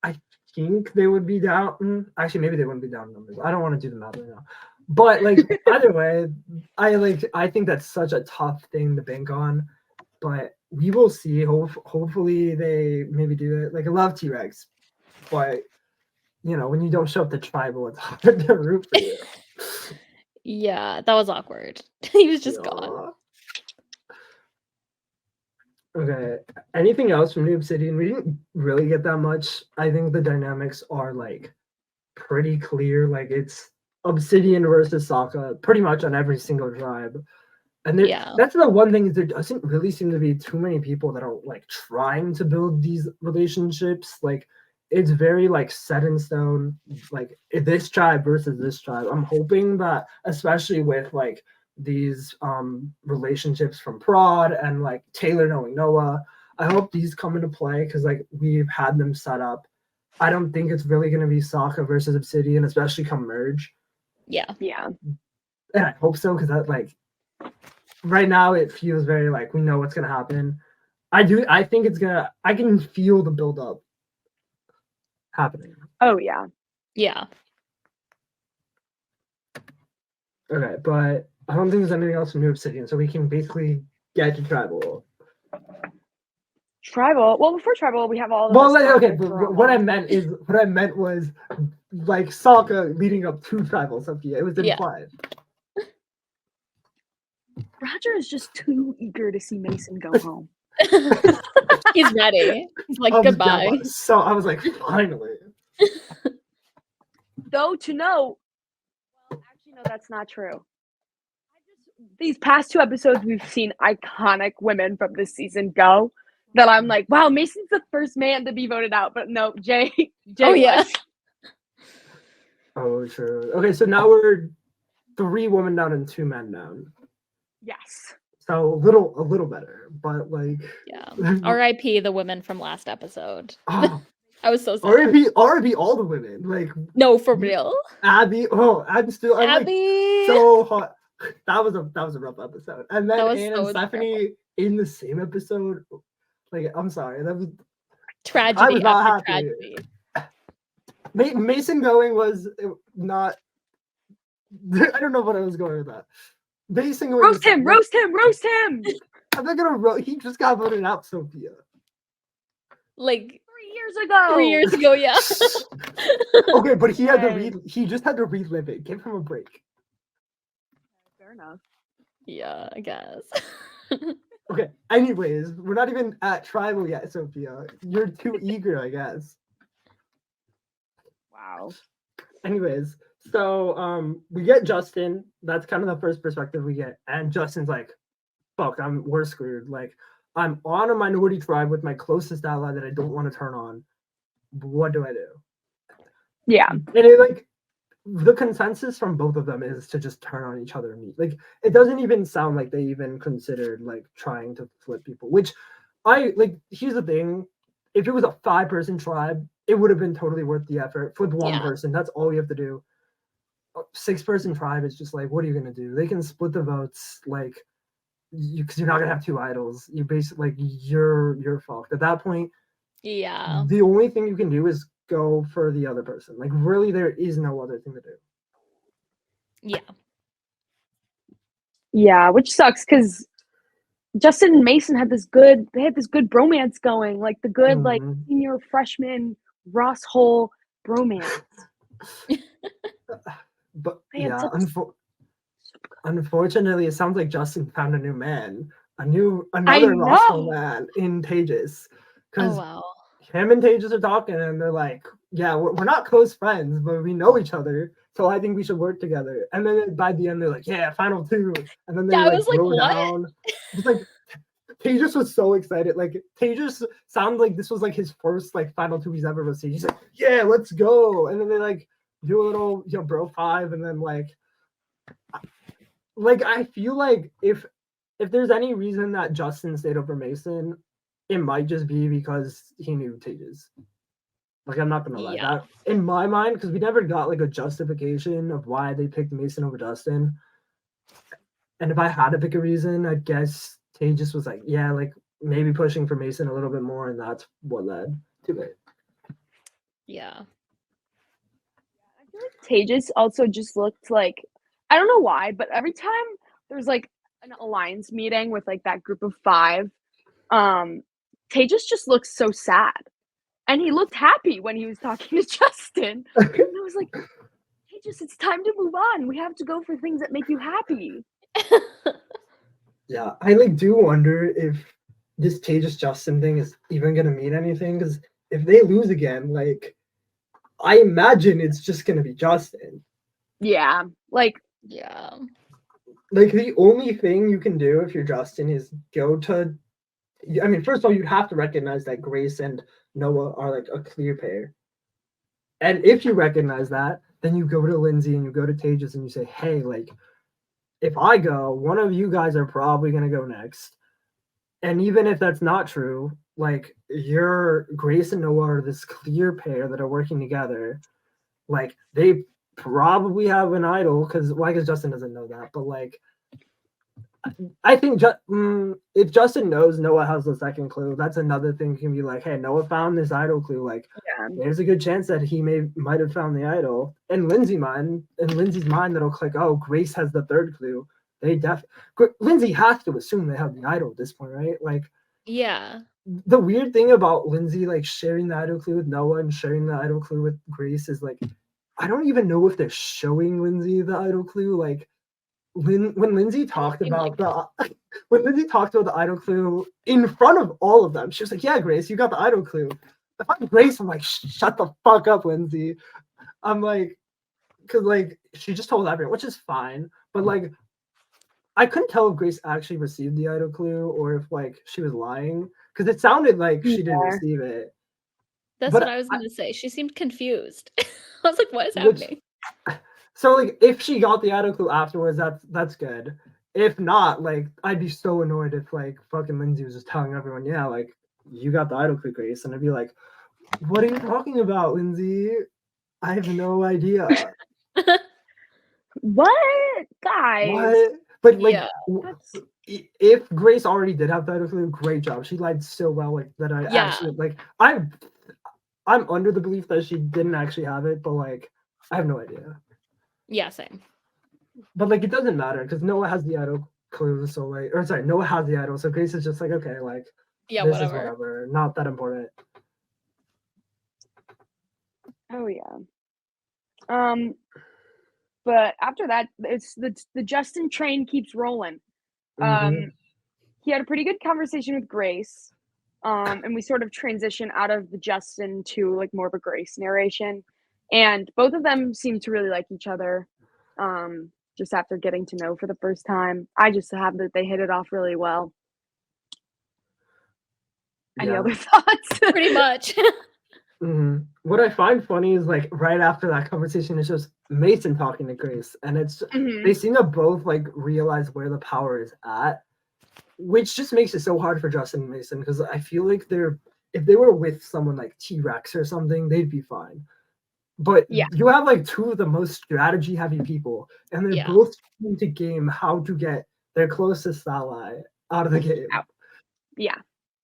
I think they would be down. Actually, maybe they wouldn't be down numbers. I don't want to do the math right now, but like either way, I think that's such a tough thing to bank on, but we will see. Hopefully they maybe do it. Like I love T-Rex, but you know when you don't show up to tribal, it's hard to root for you. Yeah, that was awkward. He was just gone. Aw. Okay. Anything else from New Obsidian? We didn't really get that much. I think the dynamics are like pretty clear. Like it's Obsidian versus Sokka pretty much on every single tribe. And Yeah. that's the one thing is there doesn't really seem to be too many people that are like trying to build these relationships. Like it's very like set in stone, like this tribe versus this tribe. I'm hoping that, especially with like these relationships from Prod and like Taylor knowing Noah, I hope these come into play because like we've had them set up. I don't think it's really going to be Sokka versus Obsidian, especially come merge. Yeah. And I hope so because that like right now it feels very like we know what's going to happen. I think it's gonna. I can feel the build up happening. Oh yeah. Yeah. Okay, but I don't think there's anything else from New Obsidian, so we can basically get to Tribal. Tribal. Well, before Tribal, we have all the. Well, like, okay, but what I meant was like Sokka leading up to Tribal, Sophia. It was implied. Roger is just too eager to see Mason go home. He's ready. He's like, goodbye. So I was like, finally. Though to know, well, actually, no, that's not true. These past 2 episodes, we've seen iconic women from this season go. That I'm like, wow, Mason's the first man to be voted out, but no, Jay. Oh yeah. Oh true. Okay, so now we're 3 women down and 2 men down. Yes. So a little better, but like R.I.P. the women from last episode. Oh, I was so sad. R.I.P. all the women. Like no, for real. Abby. Oh, I'm Abby. Like, so hot. That was a rough episode. And then Anne and Stephanie in the same episode. Like, I'm sorry. That was tragedy. I was not happy. Tragedy. Mason going was not. I don't know what I was going with that. Mason going. Roast him! I'm not gonna he just got voted out, Sophia. Like 3 years ago. 3 years ago, yeah. Okay, but he just had to relive it. Give him a break. Fair enough. Yeah, I guess. Okay, anyways, we're not even at Tribal yet, Sophia. You're too eager, I guess. Wow. Anyways, so we get Justin. That's kind of the first perspective we get. And Justin's like, fuck, we're screwed. Like, I'm on a minority tribe with my closest ally that I don't want to turn on. What do I do? Yeah. And it like the consensus from both of them is to just turn on each other and meet. Like, it doesn't even sound like they even considered like trying to flip people, which I like. Here's the thing. If it was a 5-person tribe, it would have been totally worth the effort. Flip one person. That's all you have to do. A 6-person tribe is just like, what are you going to do? They can split the votes, like, because you're not going to have 2 idols. You basically, like, you're fucked. At that point, the only thing you can do is go for the other person. Like, really, there is no other thing to do. Yeah, which sucks because Justin and Mason had this good bromance going, like the good like senior freshman Ross Hole bromance. But yeah, unfortunately, it sounds like Justin found a new man, another Ross Hole man in Tejas, because him and Tejas are talking, and they're like, "Yeah, we're not close friends, but we know each other, so I think we should work together." And then by the end, they're like, "Yeah, final 2," and then they throw down. It's like Tejas was so excited. Like Tejas sounded like this was like his first like final 2 he's ever received. He's like, "Yeah, let's go!" And then they like do a little bro 5, and then like I feel like if there's any reason that Justin stayed over Mason, it might just be because he knew Tejas. Like, I'm not gonna lie, that in my mind, because we never got like a justification of why they picked Mason over Justin. And if I had to pick a reason, I guess Tejas was like, yeah, like maybe pushing for Mason a little bit more, and that's what led to it. Yeah. I feel like Tejas also just looked like, I don't know why, but every time there's like an alliance meeting with like that group of 5, Tejas just looks so sad. And he looked happy when he was talking to Justin. And I was like, Tejas, it's time to move on. We have to go for things that make you happy. Yeah, I like do wonder if this Tejas Justin thing is even gonna mean anything, because if they lose again, like I imagine it's just gonna be Justin. Yeah, like like the only thing you can do if you're Justin is go to. I mean, first of all, you'd have to recognize that Grace and Noah are like a clear pair. And if you recognize that, then you go to Lindsay and you go to Tejas and you say, hey, like, if I go, one of you guys are probably going to go next. And even if that's not true, like, you're Grace and Noah are this clear pair that are working together. Like, they probably have an idol because, well, I guess Justin doesn't know that, but like, I think if Justin knows Noah has the second clue, that's another thing. Can be like, hey, Noah found this idol clue. Like, there's a good chance that he might have found the idol. In Lindsay's mind, that'll click. Oh, Grace has the third clue. Lindsay has to assume they have the idol at this point, right? Like, yeah. The weird thing about Lindsay like sharing the idol clue with Noah and sharing the idol clue with Grace is like, I don't even know if they're showing Lindsay the idol clue. Like, when Lindsay talked about the idol clue in front of all of them, she was like, "Yeah, Grace, you got the idol clue." If I'm Grace, I'm like, "Shut the fuck up, Lindsay." I'm like, because like she just told everyone, which is fine, but like I couldn't tell if Grace actually received the idol clue or if like she was lying because it sounded like she didn't receive it. That's but what I was gonna say. She seemed confused. I was like, "What is happening?" So like if she got the idol clue afterwards, that's good. If not, like I'd be so annoyed if like fucking Lindsay was just telling everyone, yeah, like you got the idol clue, Grace, and I'd be like, what are you talking about, Lindsay? I have no idea. What, guys? What? But like, Yeah. if Grace already did have the idol clue, great job. She lied so well, like that. Actually like I'm under the belief that she didn't actually have it, but like I have no idea. Yeah, same. But like it doesn't matter because Noah has the idol clue, so like, or sorry, Noah has the idol, so Grace is just like, okay, like, yeah, this is whatever, not that important. Oh yeah. But after that, it's the Justin train keeps rolling. He had a pretty good conversation with Grace, and we sort of transition out of the Justin to like more of a Grace narration, and both of them seem to really like each other. Just after getting to know for the first time, I just have that they hit it off really well. Any other thoughts? Pretty much. What I find funny is like right after that conversation, it's just Mason talking to Grace, and it's they seem to both like realize where the power is at, which just makes it so hard for Justin and Mason because I feel like if they were with someone like T-Rex or something, they'd be fine. But you have like two of the most strategy-heavy people, and they're both trying to game how to get their closest ally out of the game. Yeah,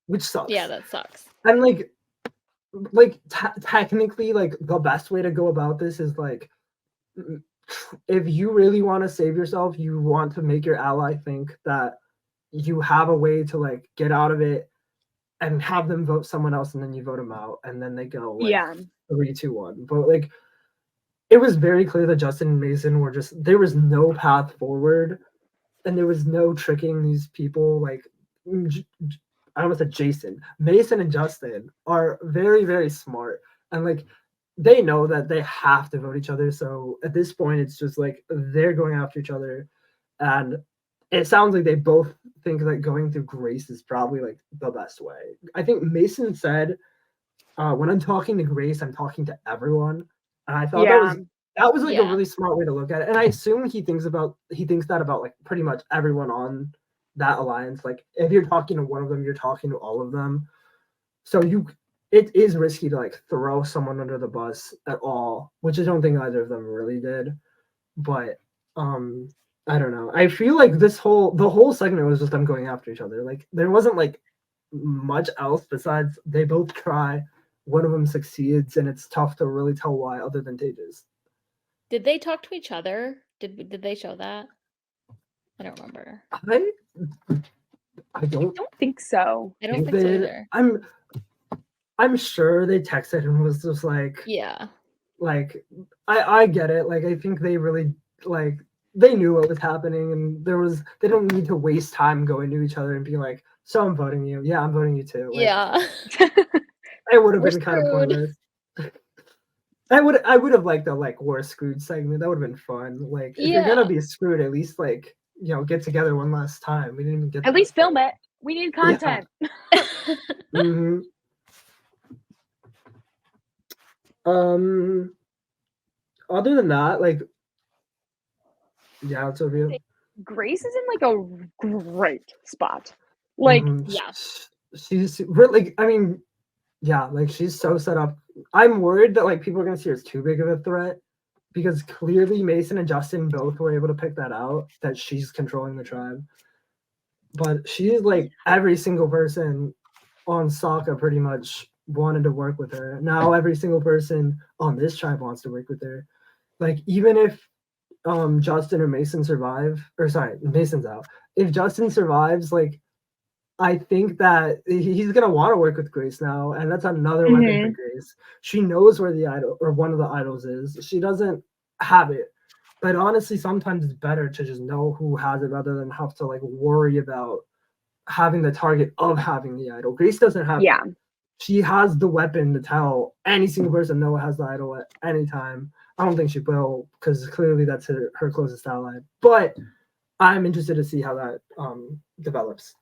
which sucks. Yeah, that sucks. And technically, like the best way to go about this is like, if you really want to save yourself, you want to make your ally think that you have a way to like get out of it, and have them vote someone else, and then you vote them out, and then they go like 3, 2, 1. But like, it was very clear that Justin and Mason were just there was no path forward, and there was no tricking these people. Like, I almost said Jason, Mason, and Justin are very, very smart, and like they know that they have to vote each other. So at this point, it's just like they're going after each other, and it sounds like they both think that going through Grace is probably like the best way. I think Mason said, when I'm talking to Grace, I'm talking to everyone. And I thought that was like a really smart way to look at it. And I assume he thinks that about like pretty much everyone on that alliance. Like if you're talking to one of them, you're talking to all of them. So it is risky to like throw someone under the bus at all, which I don't think either of them really did. But I don't know. I feel like the whole segment was just them going after each other. Like there wasn't like much else besides they both try, one of them succeeds, and it's tough to really tell why other than Tejas. Did they talk to each other? Did they show that? I don't remember. I don't think so. I don't think so either. I'm sure they texted and was just like, like I get it. Like I think they really like they knew what was happening, and they don't need to waste time going to each other and be like, so I'm voting you. Yeah, I'm voting you too. Like, it would have been kind of pointless. I would have liked the like we're screwed segment. That would have been fun. Like if you're gonna be screwed, at least like get together one last time. We didn't even get at least film it. We need content. Other than that, like, yeah, Sophia. Grace is in like a great spot. Like, Yeah. She's really, I mean, yeah, like she's so set up. I'm worried that like people are gonna see her as too big of a threat because clearly Mason and Justin both were able to pick that out that she's controlling the tribe. But she's like every single person on Sokka pretty much wanted to work with her. Now every single person on this tribe wants to work with her. Like even if Justin or Mason survive, or sorry, Mason's out. If Justin survives, like I think that he's gonna want to work with Grace now, and that's another weapon for Grace. She knows where the idol or one of the idols is. She doesn't have it, but honestly, sometimes it's better to just know who has it rather than have to like worry about having the target of having the idol. Grace doesn't have yeah. that. She has the weapon to tell any single person Noah has the idol at any time. I don't think she will because clearly that's her closest ally. But I'm interested to see how that develops.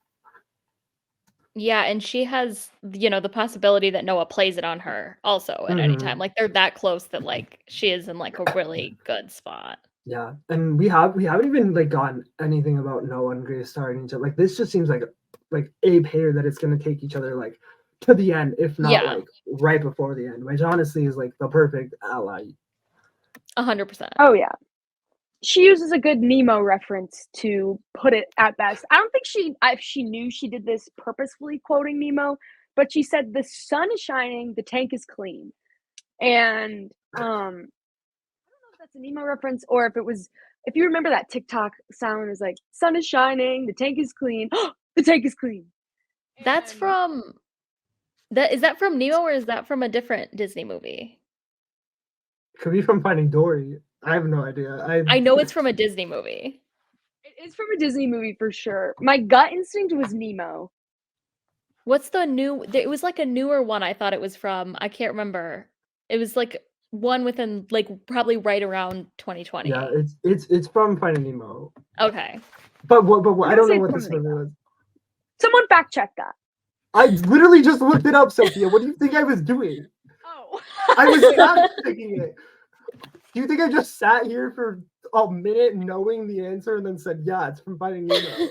Yeah, and she has, the possibility that Noah plays it on her also at any time. Like they're that close that like she is in like a really good spot. Yeah, and we haven't even like gotten anything about Noah and Grace starting each other. Like this just seems like a pair that it's gonna take each other like to the end, if not like right before the end, which honestly is like the perfect ally. 100%. Oh yeah. She uses a good Nemo reference to put it at best. I don't think if she knew she did this purposefully quoting Nemo, but she said the sun is shining, the tank is clean. And I don't know if that's a Nemo reference or if you remember that TikTok sound is like sun is shining, the tank is clean, the tank is clean. That's from is that from Nemo or is that from a different Disney movie? Could be from Finding Dory. I have no idea. I know it's from a Disney movie. It is from a Disney movie for sure. My gut instinct was Nemo. What's the new? It was like a newer one. I thought it was from. I can't remember. It was like one within like probably right around 2020. Yeah, it's from Finding Nemo. Okay. But what I don't know what this movie was. Someone fact check that. I literally just looked it up, Sophia. What do you think I was doing? Oh. I was fact checking it. Do you think I just sat here for a minute knowing the answer and then said, yeah, it's from Finding Nemo?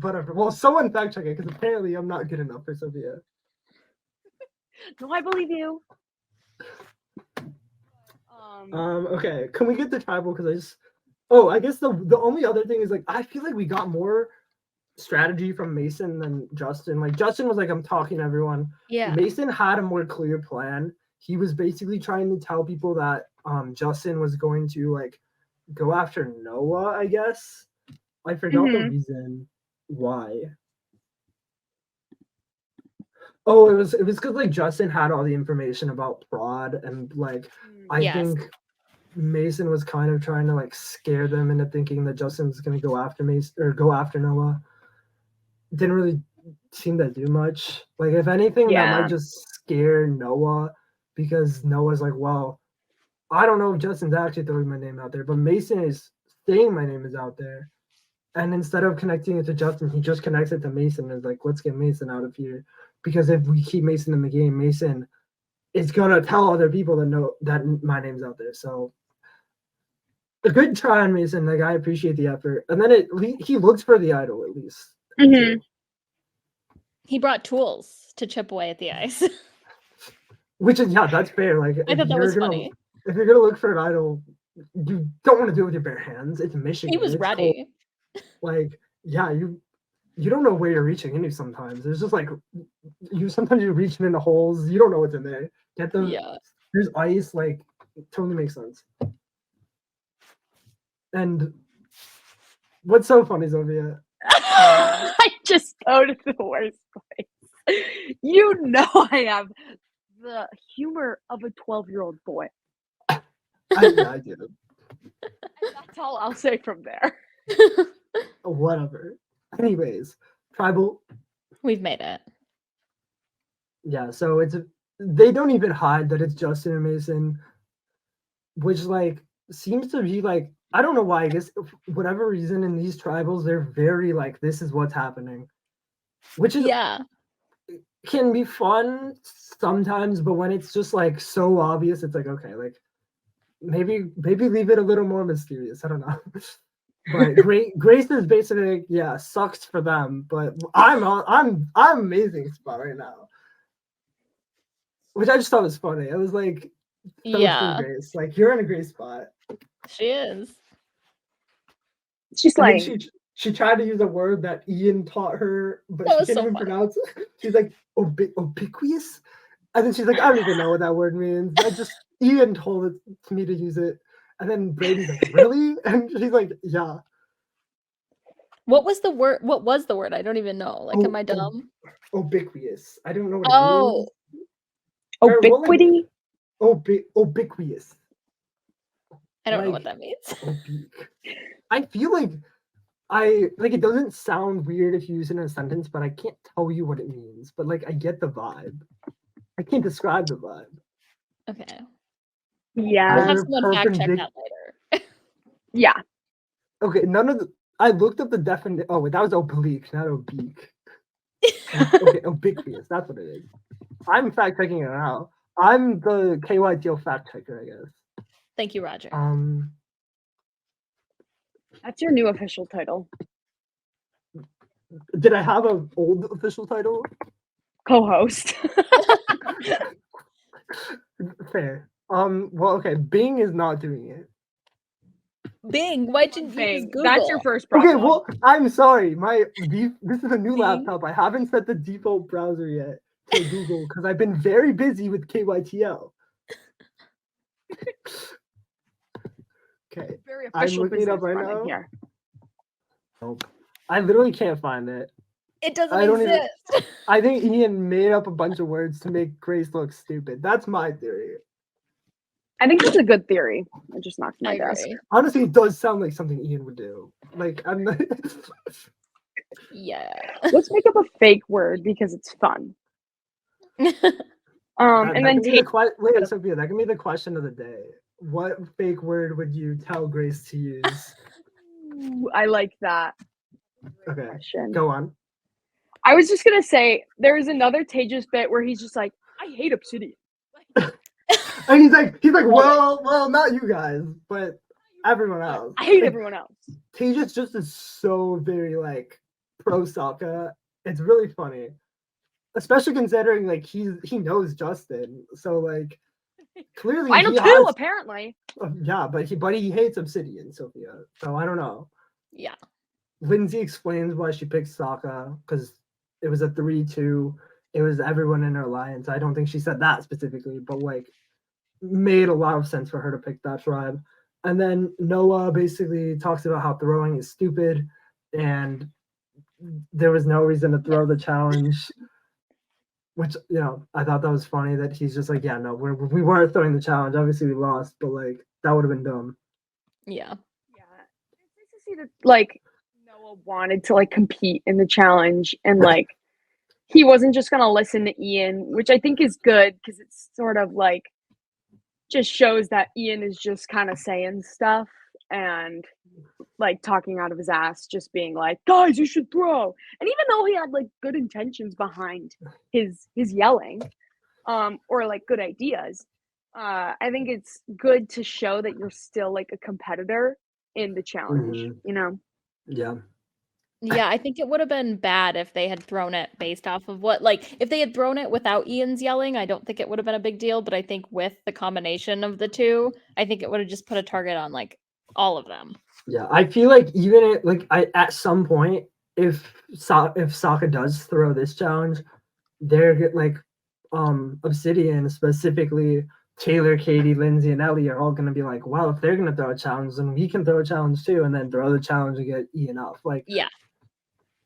Whatever. Well, someone fact check it because apparently I'm not good enough for Sophia. No, I believe you. Okay. Can we get the tribal? Because I guess the only other thing is like I feel like we got more strategy from Mason than Justin. Like Justin was like, I'm talking to everyone. Yeah. Mason had a more clear plan. He was basically trying to tell people that Justin was going to like go after Noah, I guess. I forgot the reason why. Oh, it was because like Justin had all the information about Prod and like I think Mason was kind of trying to like scare them into thinking that Justin was gonna go after Mason or go after Noah. Didn't really seem to do much. Like if anything, that might just scare Noah because Noah's like, well, I don't know if Justin's actually throwing my name out there, but Mason is saying my name is out there. And instead of connecting it to Justin, he just connects it to Mason and is like, let's get Mason out of here. Because if we keep Mason in the game, Mason is gonna tell other people that know that my name's out there. So a good try on Mason. Like I appreciate the effort. And then he looks for the idol at least. He brought tools to chip away at the ice. Which is that's fair. Like I thought that was funny. If you're gonna look for an idol, you don't want to do it with your bare hands. It's Michigan. He was ready. Cold. Like, yeah, you don't know where you're reaching into sometimes. There's just like sometimes you're reaching into holes, you don't know what's in there. Get them. Yeah. There's ice, like it totally makes sense. And what's so funny, Sophia? I just go to the worst place. You know I have the humor of a 12-year-old boy. I do. That's all I'll say from there. Whatever. Anyways, tribal. We've made it. Yeah, so they don't even hide that it's Justin and Mason, which like seems to be like I don't know why. I guess whatever reason in these tribals, they're very like this is what's happening, which is can be fun sometimes, but when it's just like so obvious, it's like okay, like maybe leave it a little more mysterious. I don't know. But Grace is basically like, yeah, sucks for them, but I'm amazing spot right now. Which I just thought was funny. It was like so Yeah, Grace. Like you're in a great spot. she is. She's And then like, she tried to use a word that Ian taught her, but That she was can't so even funny. pronounce it. She's like ubiquitous. And then she's like, I don't even know what that word means. Ian told it to me to use it. And then Brady's like, really? And she's like, yeah. What was the word? What was the word? I don't even know. Like, am I dumb? Ubiquitous. I don't know what it Oh, means. Or what, like, ubiquity. ubiquitous. I don't know Like, what that means. oblique. I feel like it doesn't sound weird if you use it in a sentence, but I can't tell you what it means. But like I get the vibe. I can't describe the vibe. Okay. Yeah. We'll have Either someone fact check perpendic- that later. Yeah. Okay, none of the. I looked up the definition. Oh, wait, that was oblique, not oblique. Okay, ubiquitous. That's what it is. I'm fact checking it out. I'm the KYTL fact checker, I guess. Thank you, Roger. That's your new official title. Did I have an old official title? Co-host. Fair. Well, okay. Bing is not doing it. Bing, why didn't you use Bing. Google? That's your first problem. Okay, well, I'm sorry. This is a new Bing. laptop. I haven't set the default browser yet to Google because I've been very busy with KYTL. Okay, Very I'm official looking it up business right running now. here. Nope. I literally can't find it. It doesn't I don't even- exist. I think Ian made up a bunch of words to make Grace look stupid. That's my theory. I think that's a good theory. I just knocked I my desk. agree. Honestly, it does sound like something Ian would do. Like I'm not. Yeah. Let's make up a fake word because it's fun. And then Wait, Sophia, that can be the question of the day. What fake word would you tell Grace to use? I like that. Okay, Question. go on. I was just gonna say there's another Tejas bit where he's just like, I hate Obsidian. And he's like, well, not you guys, but everyone else. I hate Like, everyone else. Tejas just is so very like pro Sokka. It's really funny, especially considering like he knows Justin, so like clearly I know he too, has, apparently. yeah, but he hates Obsidian, Sophia. So I don't know. Yeah. Lindsay explains why she picked Sokka because it was a 3-2. It was everyone in her alliance. I don't think she said that specifically, but like made a lot of sense for her to pick that tribe. And then Noah basically talks about how throwing is stupid and there was no reason to throw the challenge. Which, you know, I thought that was funny that he's just like, yeah, no, we weren't throwing the challenge. Obviously we lost, but like that would have been dumb. Yeah. Yeah. It's nice to see that like Noah wanted to like compete in the challenge and like he wasn't just gonna listen to Ian, which I think is good because it's sort of like just shows that Ian is just kind of saying stuff and like talking out of his ass, just being like, guys, you should throw. And even though he had like good intentions behind his yelling, or like good ideas, I think it's good to show that you're still like a competitor in the challenge, you know? Yeah. Yeah, I think it would have been bad if they had thrown it based off of what, like, if they had thrown it without Ian's yelling, I don't think it would have been a big deal. But I think with the combination of the two, I think it would have just put a target on like all of them. Yeah, I feel like even at some point, if Sokka does throw this challenge, they're like Obsidian specifically, Taylor, Katie, Lindsay, and Ellie are all gonna be like, well, if they're gonna throw a challenge, then we can throw a challenge too, and then throw the challenge and get Ian off. Like, Yeah.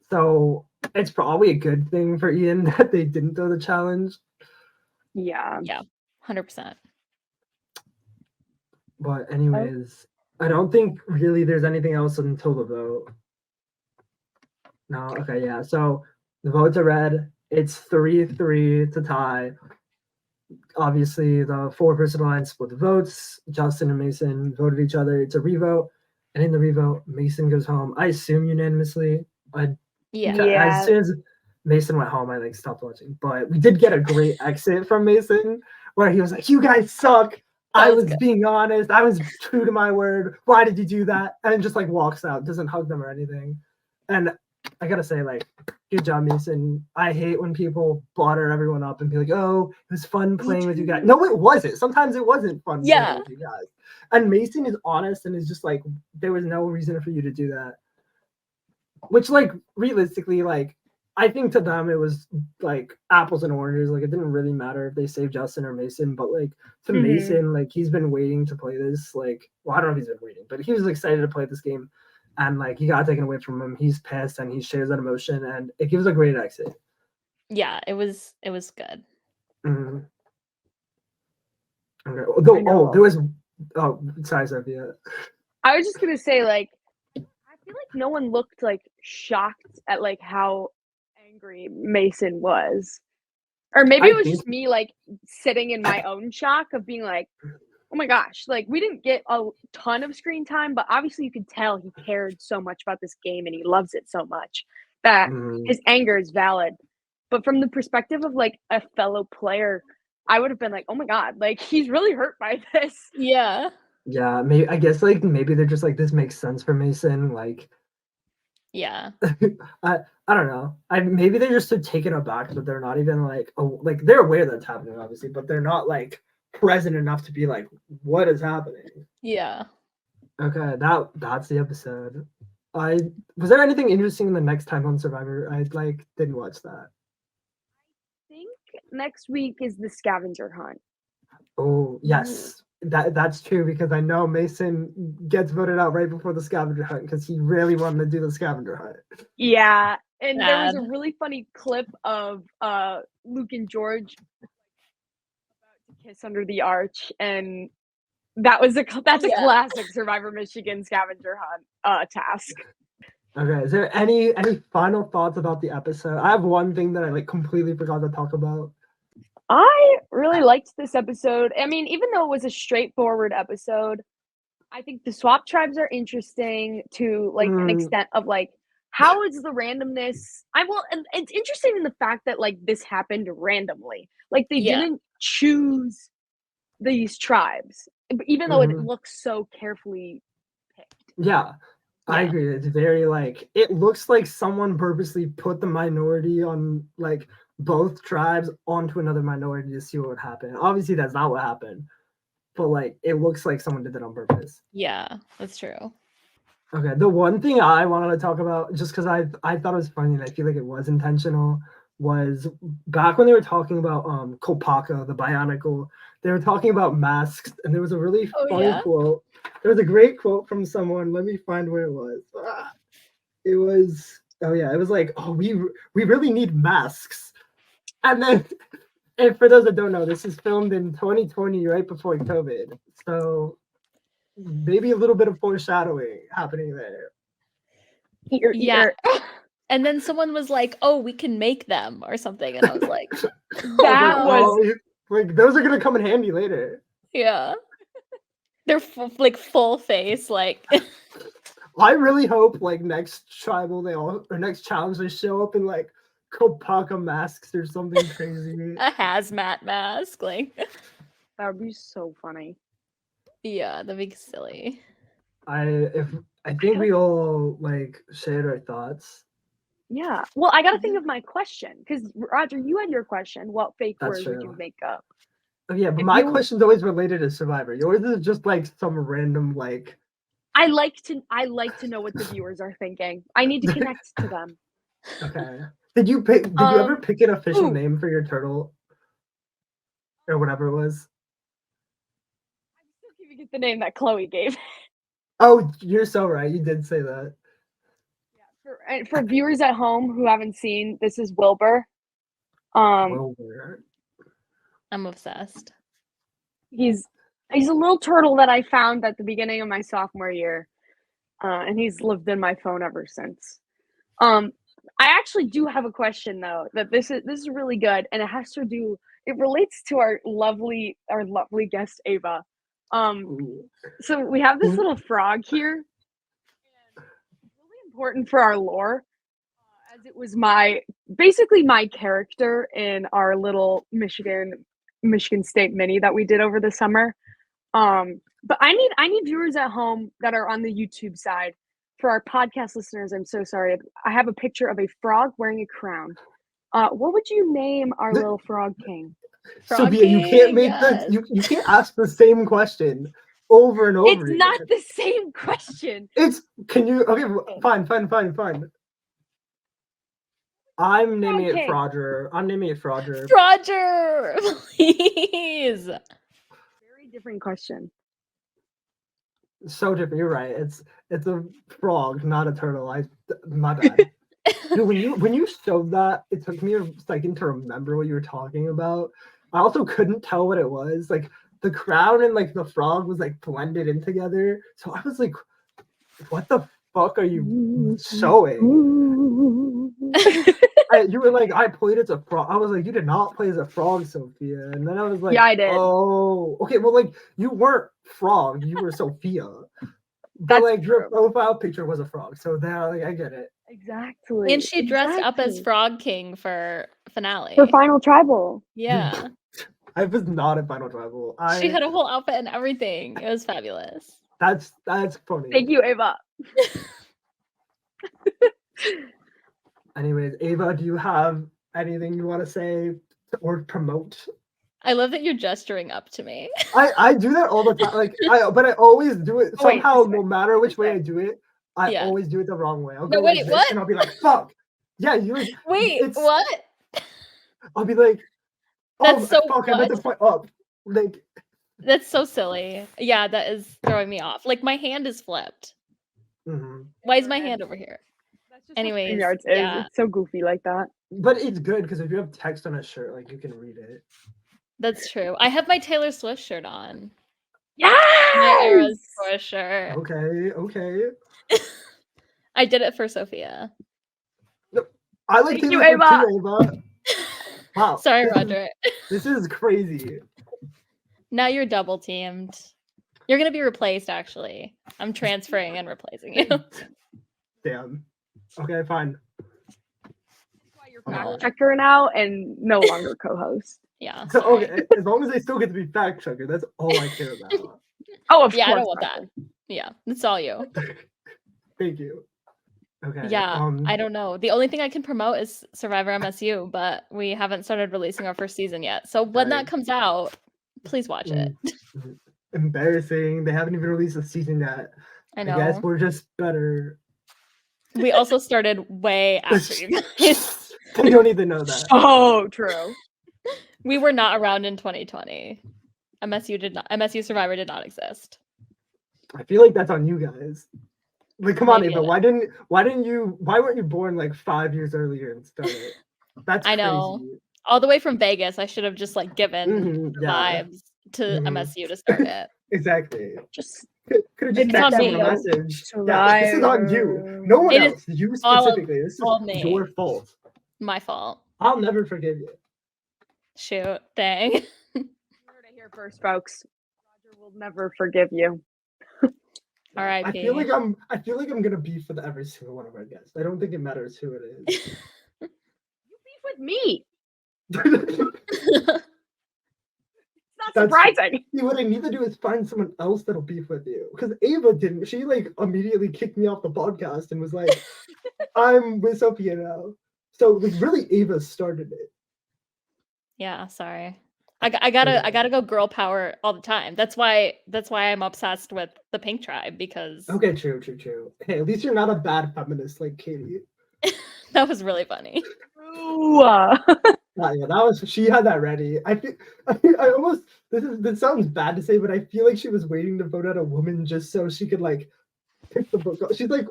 So it's probably a good thing for Ian that they didn't throw the challenge. Yeah. Yeah. 100%. But anyways, I don't think really there's anything else until the vote. No, okay, yeah. So the votes are read. It's 3-3 to tie. Obviously, the 4-person alliance split the votes. Justin and Mason voted each other. It's a revote. And in the revote, Mason goes home. I assume unanimously. Yeah. Yeah. As soon as Mason went home, I like stopped watching. But we did get a great exit from Mason where he was like, "You guys suck. I was good. being honest. I was true to my word. Why did you do that?" And then just like walks out, doesn't hug them or anything. And I gotta say, like, good job, Mason. I hate when people butter everyone up and be like, "Oh, it was fun playing with you guys." No, it wasn't. Sometimes it wasn't fun playing with you guys. And Mason is honest and is just like, there was no reason for you to do that. Which, like, realistically, like, I think to them it was like apples and oranges. Like, it didn't really matter if they saved Justin or Mason, but like to Mason, like, he's been waiting to play this. Like, well, I don't know if he's been waiting, but he was excited to play this game, and like he got taken away from him. He's pissed and he shares that emotion, and it gives a great exit. Yeah, it was good. Mm-hmm. Okay. There was. Oh, sorry, Sophia. I was just gonna say, like, I feel like no one looked like shocked at like how angry Mason was. Or maybe it was just me like sitting in my own shock of being like, oh my gosh, like we didn't get a ton of screen time, but obviously you could tell he cared so much about this game and he loves it so much that his anger is valid. But from the perspective of like a fellow player, I would have been like, oh my God, like he's really hurt by this. Yeah. Yeah, maybe I guess like maybe they're just like, this makes sense for Mason. Like, yeah, I don't know. Maybe they're just so taken aback that they're not even like, oh, like they're aware that's happening, obviously, but they're not like present enough to be like, what is happening? Yeah. Okay, that's the episode. Was there anything interesting in the next time on Survivor? I like didn't watch that. I think next week is the scavenger hunt. Oh yes. That's true because I know Mason gets voted out right before the scavenger hunt because he really wanted to do the scavenger hunt. Yeah, and there was a really funny clip of Luke and George about to kiss under the arch, and that's a classic Survivor Michigan scavenger hunt task. Okay, is there any final thoughts about the episode? I have one thing that I like completely forgot to talk about. I really liked this episode. I mean, even though it was a straightforward episode, I think the swap tribes are interesting to like an extent of like how is the randomness? And it's interesting in the fact that like this happened randomly. Like they didn't choose these tribes, even though it looks so carefully picked. Yeah, I agree. It's very like it looks like someone purposely put the minority on like both tribes onto another minority to see what would happen. Obviously, that's not what happened, but like it looks like someone did that on purpose. Yeah, that's true. Okay, the one thing I wanted to talk about, just because I thought it was funny and I feel like it was intentional, was back when they were talking about Kopaka, the Bionicle, they were talking about masks, and there was a really funny quote. There was a great quote from someone. Let me find where it was. It was it was like, oh, we really need masks. And then, and for those that don't know, this is filmed in 2020, right before COVID. So maybe a little bit of foreshadowing happening there. Yeah. And then someone was like, "Oh, we can make them," or something, and I was like, "That was like those are gonna come in handy later." Yeah, they're full face. Like, I really hope like next next challenge they show up in like Kopaka masks or something crazy. A hazmat mask, like that would be so funny. Yeah, that'd be silly. I think we all like shared our thoughts. Yeah. Well, I got to think of my question because Roger, you had your question. What fake words would you make up? Oh, yeah, but my question's always related to Survivor. Yours is just like some random like. I like to know what the viewers are thinking. I need to connect to them. Okay. Did you ever pick an official name for your turtle? Or whatever it was? I'm still keeping it the name that Chloe gave. Oh, you're so right. You did say that. Yeah, for viewers at home who haven't seen, this is Wilbur. Wilbur. I'm obsessed. He's a little turtle that I found at the beginning of my sophomore year, and he's lived in my phone ever since. I actually do have a question though. That this is really good, and it relates to our lovely guest Ava. So we have this little frog here. And it's really important for our lore. As As it was basically my character in our little Michigan State mini that we did over the summer. But I need viewers at home that are on the YouTube side. For our podcast listeners, I'm so sorry. I have a picture of a frog wearing a crown. What would you name our little frog king? Sophia, you can't make yes. you can't ask the same question over and over It's again. not the same question. Okay, fine. I'm naming it King. Frogger. I'm naming it Frogger. Roger, please. Very different question. So different. You're right. It's a frog, not a turtle. My bad. Dude, when you showed that, it took me a second to remember what you were talking about. I also couldn't tell what it was. Like the crown and like the frog was like blended in together. So I was like, what the fuck are you showing? You were like, I played as a frog. I was like, you did not play as a frog, Sophia. And then I was like, yeah, I did. Oh, okay. Well, like you weren't frog, you were Sophia. But That's like your true. profile picture was a frog. So now like I get it. Exactly. And she dressed up as Frog King for finale. For Final Tribal. Yeah. I was not in Final Tribal. She had a whole outfit and everything. It was fabulous. That's funny. Thank you, Ava. Anyways, Ava, do you have anything you want to say or promote? I love that you're gesturing up to me. I do that all the time. Like but I always do it somehow, wait, no matter which way I do it, I always do it the wrong way. I'll go wait, like this, what? and I'll be like, fuck. Yeah, you like Wait, what? I'll be like, That's so fuck, I meant to point up. Like that's so silly. Yeah, that is throwing me off. Like my hand is flipped. mm-hmm. Why is my hand over here? That's just Anyways, yeah. It's so goofy like that. But it's good because if you have text on a shirt, like you can read it. That's true. I have my Taylor Swift shirt on. Yes! My Eras Tour shirt. Okay. I did it for Sophia. I like Thank Taylor you, Swift too, Ava. Wow. Sorry, Roger. This is crazy. Now you're double teamed. You're gonna be replaced, actually. I'm transferring and replacing you. Damn. Okay, fine. Why you're fact checker now and no longer co-host. Yeah. So, okay, as long as I still get to be fact checker, that's all I care about. Oh, of course. I don't want that. Yeah, it's all you. Thank you. Okay. Yeah, I don't know. The only thing I can promote is Survivor MSU, but we haven't started releasing our first season yet. So when that comes out, please watch it. Embarrassing. They haven't even released a season yet. I know. I guess we're just better. We also started way after you guys. You don't need to know that. Oh, true. We were not around in 2020. MSU Survivor did not exist. I feel like that's on you guys. Like, come on, Maybe Ava. Why weren't you born like 5 years earlier and started? That's I know. Crazy. All the way from Vegas, I should have just like given vibes to MSU to start it. Exactly. Just could have just text someone a message. Yeah, this is on you. No one else. You specifically. This is your fault. My fault. I'll never forgive you. Shoot, dang. You heard it here first, folks. Roger will never forgive you. All right. I feel like I'm gonna beef with every single one of our guests. I don't think it matters who it is. You beef with me. It's not surprising. See, what I need to do is find someone else that'll beef with you. Because Ava didn't. She like immediately kicked me off the podcast and was like, "I'm with Sophia now." So like, really, Ava started it. Yeah, sorry. I gotta go girl power all the time. That's why I'm obsessed with the Pink Tribe, because okay, true. Hey, at least you're not a bad feminist like Katie. That was really funny. Ooh. Yeah, she had that ready. I almost this sounds bad to say, but I feel like she was waiting to vote out a woman just so she could like pick the book up. She's like,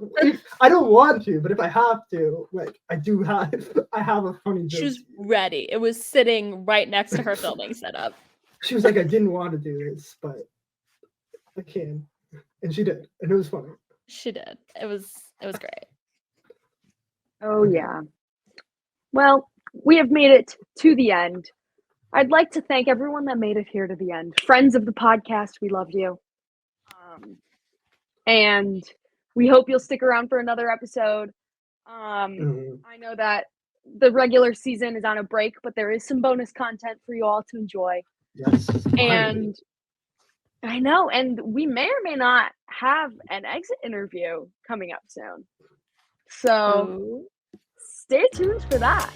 I don't want to, but if I have to, like I have a funny joke. She was ready. It was sitting right next to her filming setup. She was like, I didn't want to do this, but I can. And she did. And it was funny. She did. It was great. Oh yeah. Well, we have made it to the end. I'd like to thank everyone that made it here to the end. Friends of the podcast, we love you. And we hope you'll stick around for another episode. Mhm. I know that the regular season is on a break, but there is some bonus content for you all to enjoy. Yes, finally. And I know, and we may or may not have an exit interview coming up soon. So Ooh. stay tuned for that.